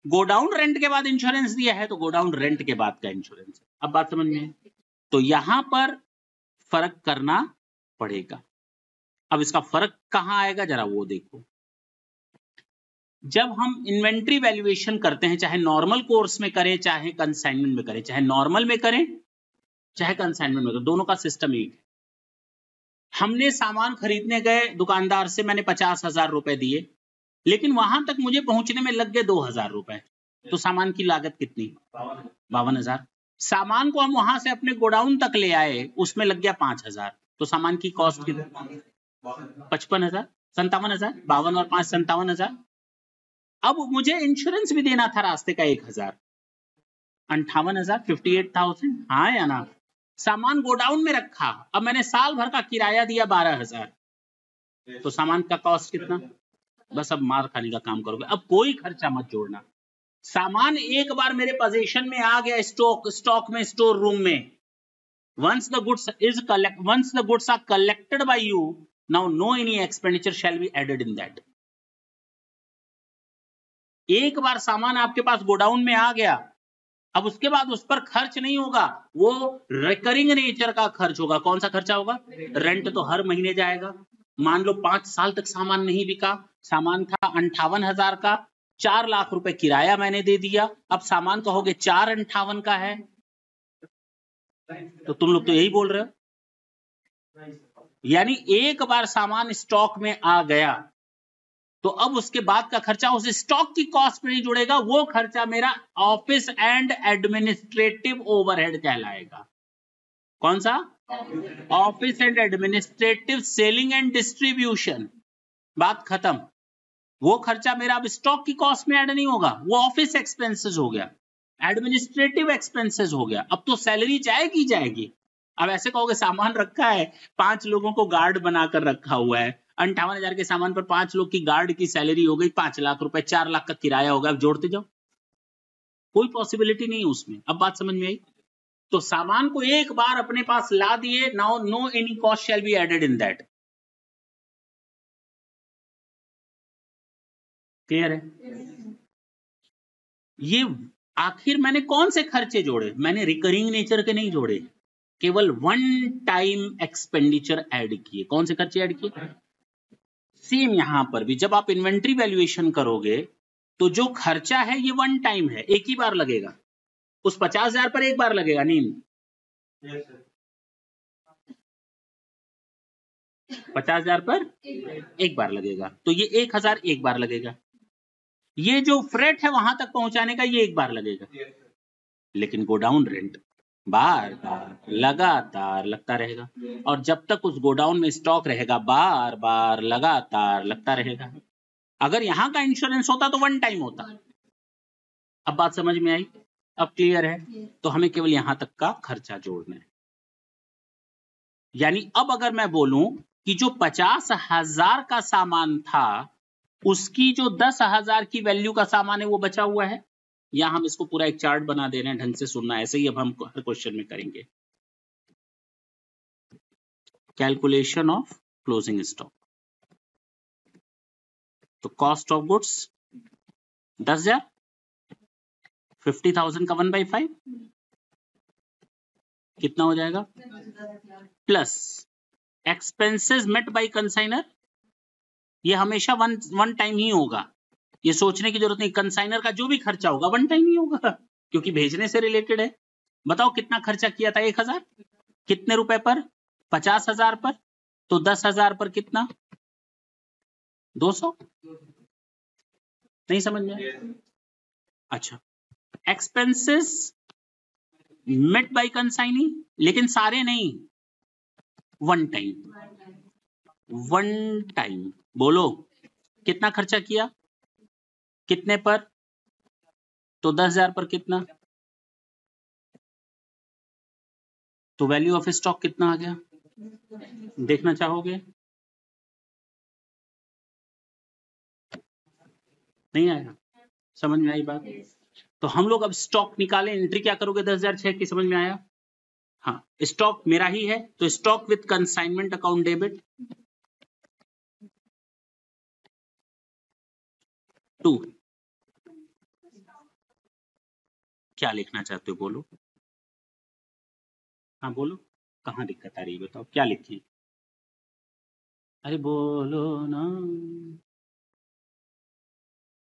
S1: गोडाउन रेंट के बाद इंश्योरेंस दिया है तो गोडाउन रेंट के बाद का इंश्योरेंस है। अब बात समझ में? तो यहां पर फर्क करना पड़ेगा। अब इसका फर्क कहां आएगा जरा वो देखो। जब हम इन्वेंट्री वैल्यूएशन करते हैं, चाहे नॉर्मल कोर्स में करें चाहे कंसाइनमेंट में करें, चाहे नॉर्मल में करें चाहे कंसाइनमेंट में करें, दोनों का सिस्टम एक है। हमने सामान खरीदने गए दुकानदार से, मैंने 50,000 रुपए दिए, लेकिन वहां तक मुझे पहुंचने में लग गए 2,000 रुपए, तो सामान की लागत कितनी? 52,000। सामान को हम वहां से अपने गोडाउन तक ले आए, उसमें लग गया 5,000, तो सामान की कॉस्ट कितनी? 55,000, 57,000, 52 और 5 57,000। अब मुझे इंश्योरेंस भी देना था रास्ते का 1,000, 58,000, 58,000। हाँ या ना? सामान गोडाउन में रखा, अब मैंने साल भर का किराया दिया 12,000, तो सामान का कॉस्ट कितना? बस अब मार खाने का काम करोगे, अब कोई खर्चा मत जोड़ना। सामान एक बार मेरे पोजीशन में आ गया, स्टॉक में, स्टोर रूम में, once the goods are collected by you, now no any expenditure shall be added in that. एक बार सामान आपके पास गोडाउन में आ गया, अब उसके बाद उस पर खर्च नहीं होगा, वो रिकरिंग नेचर का खर्च होगा। कौन सा खर्चा होगा? रेंट तो हर महीने जाएगा। मान लो 5 साल तक सामान नहीं बिका, सामान था 58,000 का, 4 लाख रुपए किराया मैंने दे दिया, अब सामान कहोगे 458 का है, तो तुम लोग तो यही बोल रहे हो। यानी एक बार सामान स्टॉक में आ गया तो अब उसके बाद का खर्चा उस स्टॉक की कॉस्ट में नहीं जुड़ेगा, वो खर्चा मेरा ऑफिस एंड एडमिनिस्ट्रेटिव ओवरहेड कहलाएगा। कौन सा? Office and administrative selling and distribution. बात खत्म। वो खर्चा मेरा अब स्टॉक की कॉस्ट में ऐड नहीं होगा, वो ऑफिस एक्सपेंसेस हो गया, एडमिनिस्ट्रेटिव एक्सपेंसेस हो गया। अब तो सैलरी जाएगी जाएगी। अब ऐसे कहोगे सामान रखा है, 5 लोगों को गार्ड बनाकर रखा हुआ है, 58,000 के सामान पर 5 लोग की गार्ड की सैलरी हो गई 5 लाख रुपए, 4 लाख का किराया होगा, अब जोड़ते जाओ, कोई पॉसिबिलिटी नहीं है उसमें। अब बात समझ में आई? तो सामान को एक बार अपने पास ला दिए, now no any cost shall be added in that. Clear है? ये आखिर मैंने कौन से खर्चे जोड़े? मैंने रिकरिंग नेचर के नहीं जोड़े, केवल वन टाइम एक्सपेंडिचर ऐड किए। कौन से खर्चे ऐड किए? सेम यहां पर भी जब आप इन्वेंट्री वैल्यूएशन करोगे तो जो खर्चा है ये वन टाइम है, एक ही बार लगेगा। उस 50,000 पर एक बार लगेगा नहीं, 50,000 पर एक बार लगेगा, तो ये 1,000 एक बार लगेगा। ये जो फ्रेट है वहां तक पहुंचाने का ये एक बार लगेगा, लेकिन गोडाउन रेंट बार बार लगातार लगता रहेगा, और जब तक उस गोडाउन में स्टॉक रहेगा बार बार लगातार लगता रहेगा। अगर यहाँ का इंश्योरेंस होता तो वन टाइम होता। अब बात समझ में आई? अब क्लियर है? तो हमें केवल यहां तक का खर्चा जोड़ना है। यानी अब अगर मैं बोलूं कि जो 50,000 का सामान था उसकी जो 10,000 की वैल्यू का सामान है वो बचा हुआ है, या हम इसको पूरा एक चार्ट बना दे रहे हैं, ढंग से सुनना, ऐसे ही अब हम हर क्वेश्चन में करेंगे। Calculation of closing stock. तो कॉस्ट ऑफ गुड्स 10,000, 50,000 का 1/5 कितना हो जाएगा, plus expenses met by consignor, ये हमेशा वन टाइम ही होगा, ये सोचने की जरूरत नहीं, कंसाइनर का जो भी खर्चा होगा वन टाइम ही होगा क्योंकि भेजने से रिलेटेड है। बताओ कितना खर्चा किया था, 1,000, कितने रुपए पर, 50,000 पर, तो 10,000 पर कितना, 200। नहीं समझ में आया? अच्छा, एक्सपेंसेस मेट बाय कंसाइनी, लेकिन सारे नहीं, वन टाइम, वन टाइम। बोलो कितना खर्चा किया, कितने पर, तो 10,000 पर कितना, तो वैल्यू ऑफ स्टॉक कितना आ गया, देखना चाहोगे? नहीं आया? समझ में आई बात? तो हम लोग अब स्टॉक निकालें, एंट्री क्या करोगे 10,006 की, समझ में आया? हाँ, स्टॉक मेरा ही है तो stock with consignment account debit 2। क्या लिखना चाहते हो बोलो? हाँ बोलो, कहाँ दिक्कत आ रही है बताओ, क्या लिखिए? अरे बोलो ना।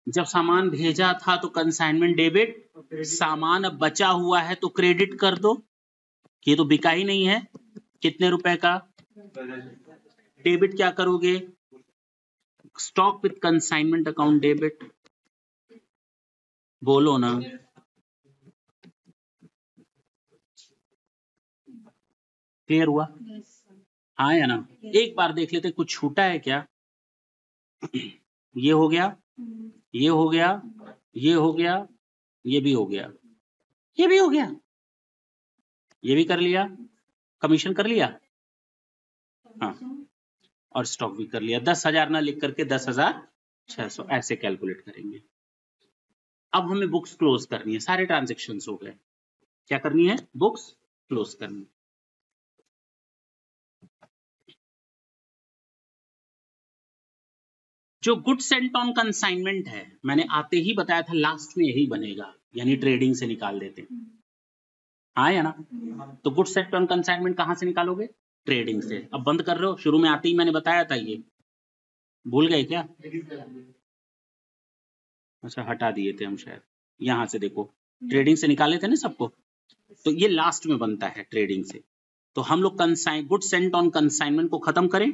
S1: जब सामान भेजा था तो कंसाइनमेंट डेबिट, सामान अब बचा हुआ है तो क्रेडिट कर दो, ये तो बिका ही नहीं है, कितने रुपए का, डेबिट क्या करोगे, stock with consignment account debit. बोलो ना, क्लियर हुआ? हाँ या ना? एक बार देख लेते कुछ छूटा है क्या। ये हो गया, ये हो गया, ये हो गया, ये भी हो गया, ये भी हो गया, ये भी कर लिया, कमीशन कर लिया, हाँ, और स्टॉक भी कर लिया। 10,000 ना लिख करके 10,600 ऐसे कैलकुलेट करेंगे। अब हमें बुक्स क्लोज करनी है, सारे ट्रांजेक्शन्स हो गए, क्या करनी है, बुक्स क्लोज करनी। जो गुड सेंट ऑन कंसाइनमेंट है, मैंने आते ही बताया था लास्ट में यही बनेगा, यानी ट्रेडिंग से निकाल देते हैं, हाँ या ना? तो गुड सेंट ऑन कंसाइनमेंट कहां से निकालोगे, ट्रेडिंग से। अब बंद कर रहे हो, शुरू में आते ही मैंने बताया था, ये भूल गए क्या? अच्छा हटा दिए थे हम शायद, यहां से देखो, ट्रेडिंग से निकाले थे ना सबको, तो ये लास्ट में बनता है ट्रेडिंग से। तो हम लोग गुड सेंट ऑन कंसाइनमेंट को खत्म करें,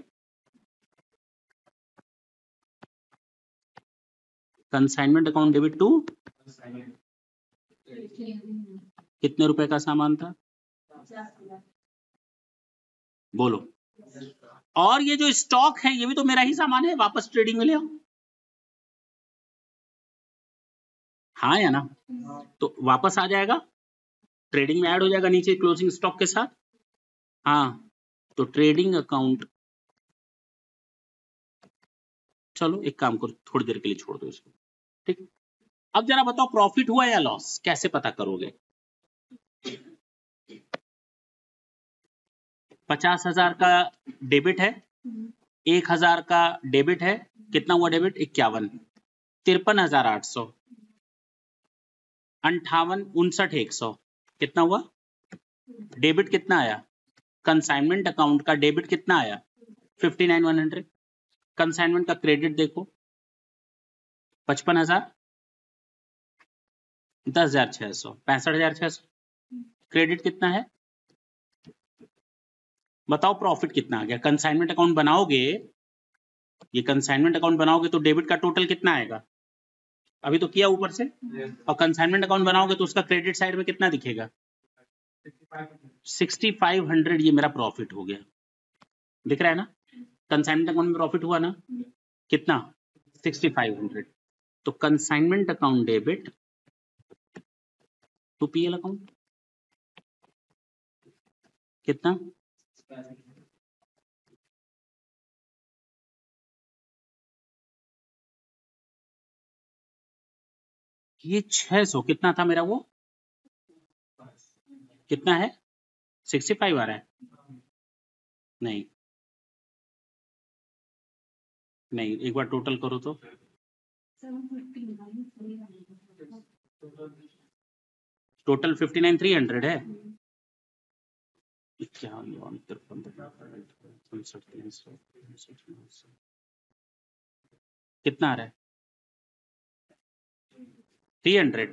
S1: कंसाइनमेंट अकाउंट डेबिट टू, कितने रुपए का सामान था, बोलो, और ये जो स्टॉक है ये भी तो मेरा ही सामान है, वापस ट्रेडिंग में ले आओ, हाँ या ना? तो वापस आ जाएगा, ट्रेडिंग में ऐड हो जाएगा नीचे क्लोजिंग स्टॉक के साथ, हाँ, तो ट्रेडिंग अकाउंट, चलो एक काम करो, थोड़ी देर के लिए छोड़ दो इसको, ठीक। अब जरा बताओ प्रॉफिट हुआ या लॉस, कैसे पता करोगे? 50,000 का डेबिट है, 1,000 का डेबिट है, कितना हुआ डेबिट, 51, 53,800, 58, 59,100, कितना हुआ डेबिट, कितना आया, कंसाइनमेंट अकाउंट का डेबिट कितना आया, 59,100, कंसाइनमेंट का क्रेडिट देखो 55,000, 10,600, 65,600, क्रेडिट कितना है, बताओ प्रॉफिट कितना आ गया। कंसाइनमेंट अकाउंट बनाओगे, ये कंसाइनमेंट अकाउंट बनाओगे तो डेबिट का टोटल कितना आएगा, अभी तो किया ऊपर से, और कंसाइनमेंट अकाउंट बनाओगे तो उसका क्रेडिट साइड में कितना दिखेगा, 6500, ये मेरा प्रॉफिट हो गया, दिख रहा है ना, कंसाइनमेंट अकाउंट में प्रॉफिट हुआ ना कितना, 6500, तो consignment account debit to PL account कितना, ये 600 कितना था मेरा, वो कितना है, 65 आ रहा है, नहीं नहीं, एक बार टोटल करो तो, टोटल 59,300 है, 51, 53, कितना आ रहा है, 300,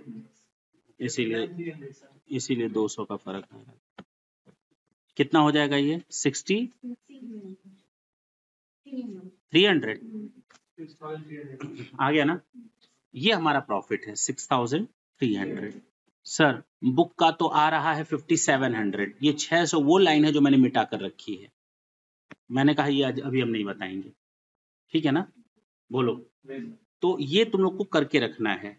S1: इसीलिए 200 का फर्क आ रहा है, कितना हो जाएगा ये, 6300 आ गया ना, ये हमारा प्रॉफिट है 6300। सर बुक का तो आ रहा है 5700, ये 600 वो लाइन है जो मैंने मिटा कर रखी है, मैंने कहा ये अभी हम नहीं बताएंगे, ठीक है ना, बोलो, तो ये तुम लोग को करके रखना है,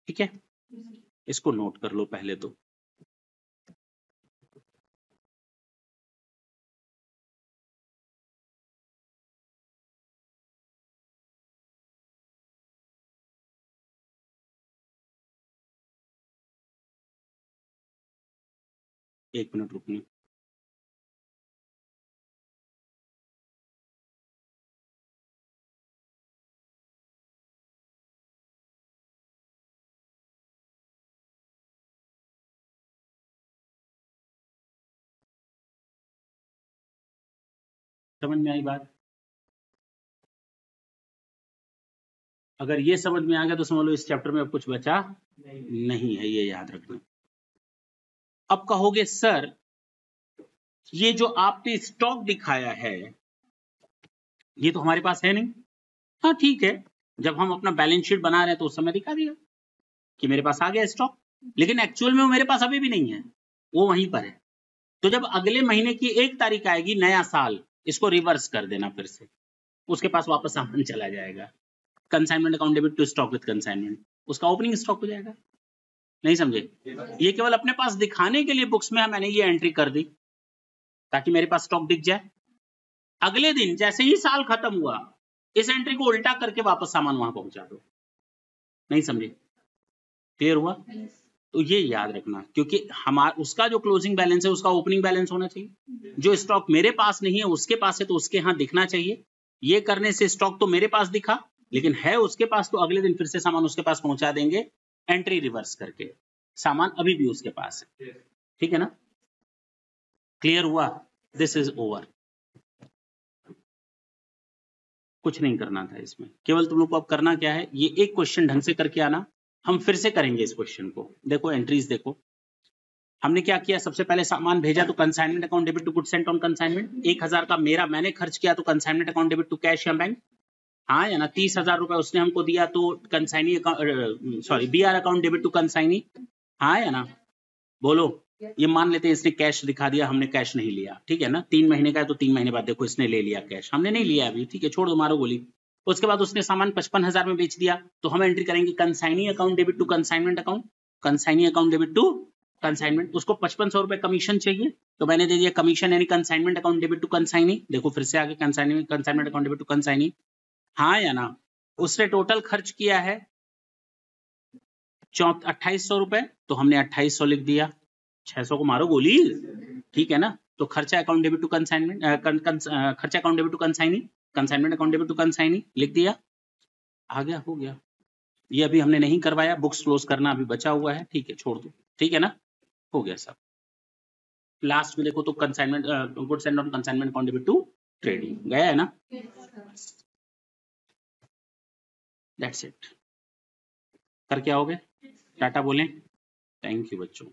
S1: ठीक है, इसको नोट कर लो पहले तो, एक मिनट रुकनी, समझ में आई बात, अगर ये समझ में आ गया तो समझ लो इस चैप्टर में अब कुछ बचा नहीं है, ये याद रखना। अब कहोगे सर ये जो आपने स्टॉक दिखाया है ये तो हमारे पास है नहीं, हाँ ठीक है, जब हम अपना बैलेंस शीट बना रहे हैं तो उस समय दिखा दिया कि मेरे पास आ गया स्टॉक, लेकिन एक्चुअल में वो मेरे पास अभी भी नहीं है, वो वहीं पर है, तो जब अगले महीने की 1 तारीख आएगी नया साल, इसको रिवर्स कर देना फिर से, उसके पास वापस सामान चला जाएगा, consignment account debit to stock with consignment, उसका ओपनिंग स्टॉक हो जाएगा, नहीं समझे, ये केवल अपने पास दिखाने के लिए बुक्स में मैंने ये एंट्री कर दी ताकि मेरे पास स्टॉक दिख जाए, अगले दिन जैसे ही साल खत्म हुआ इस एंट्री को उल्टा करके वापस सामान वहां पहुंचा दो, नहीं समझे, क्लियर हुआ, तो ये याद रखना, क्योंकि हमारा उसका जो क्लोजिंग बैलेंस है उसका ओपनिंग बैलेंस होना चाहिए, जो स्टॉक मेरे पास नहीं है उसके पास है तो उसके यहाँ दिखना चाहिए, ये करने से स्टॉक तो मेरे पास दिखा लेकिन है उसके पास, तो अगले दिन फिर से सामान उसके पास पहुंचा देंगे एंट्री रिवर्स करके, सामान अभी भी उसके पास है, ठीक है ना, क्लियर हुआ, दिस इज ओवर, कुछ नहीं करना था इसमें, केवल तुम लोग को अब करना क्या है, ये एक क्वेश्चन ढंग से करके आना, हम फिर से करेंगे इस क्वेश्चन को, देखो एंट्रीज देखो, हमने क्या किया, सबसे पहले सामान भेजा तो consignment account debit to goods sent on consignment, 1000 का मेरा मैंने खर्च किया तो consignment account debit to cash या बैंक, हाँ या ना, 30,000 रुपए उसने हमको दिया तो consignee account, sorry BR account debit to consignee, हाँ या ना, बोलो, ये मान लेते हैं इसने कैश दिखा दिया, हमने कैश नहीं लिया, ठीक है ना, 3 महीने का है तो 3 महीने बाद देखो इसने ले लिया कैश, हमने नहीं लिया अभी, ठीक है, छोड़ दो, मारो गोली, उसके बाद उसने सामान 55,000 में बेच दिया तो हम एंट्री करेंगे consignee account debit to consignment account, consignee account debit to consignment, उसको 5500 रुपए कमीशन चाहिए तो मैंने दे दिया कमीशन यानी consignment account debit to consignee, देखो फिर से आगे consignment account debit to consignee, हाँ या ना, उसने टोटल खर्च किया है 2800 रुपए तो हमने 2800 लिख दिया, 600 को मारो गोली, ठीक है ना, तो खर्चा अकाउंट डेबिट टू कंसाइनमेंट, खर्चा account debit to consignee, consignment account debit to consignee लिख दिया, आ गया, हो गया, ये अभी हमने नहीं करवाया, बुक्स क्लोज करना अभी बचा हुआ है, ठीक है, छोड़ दो, ठीक है ना, हो गया सब, लास्ट में देखो तो consignment goods and on consignment account debit to trading गया है ना, दैट्स इट, कर क्या हो गए, टाटा बोलें। थैंक यू बच्चों।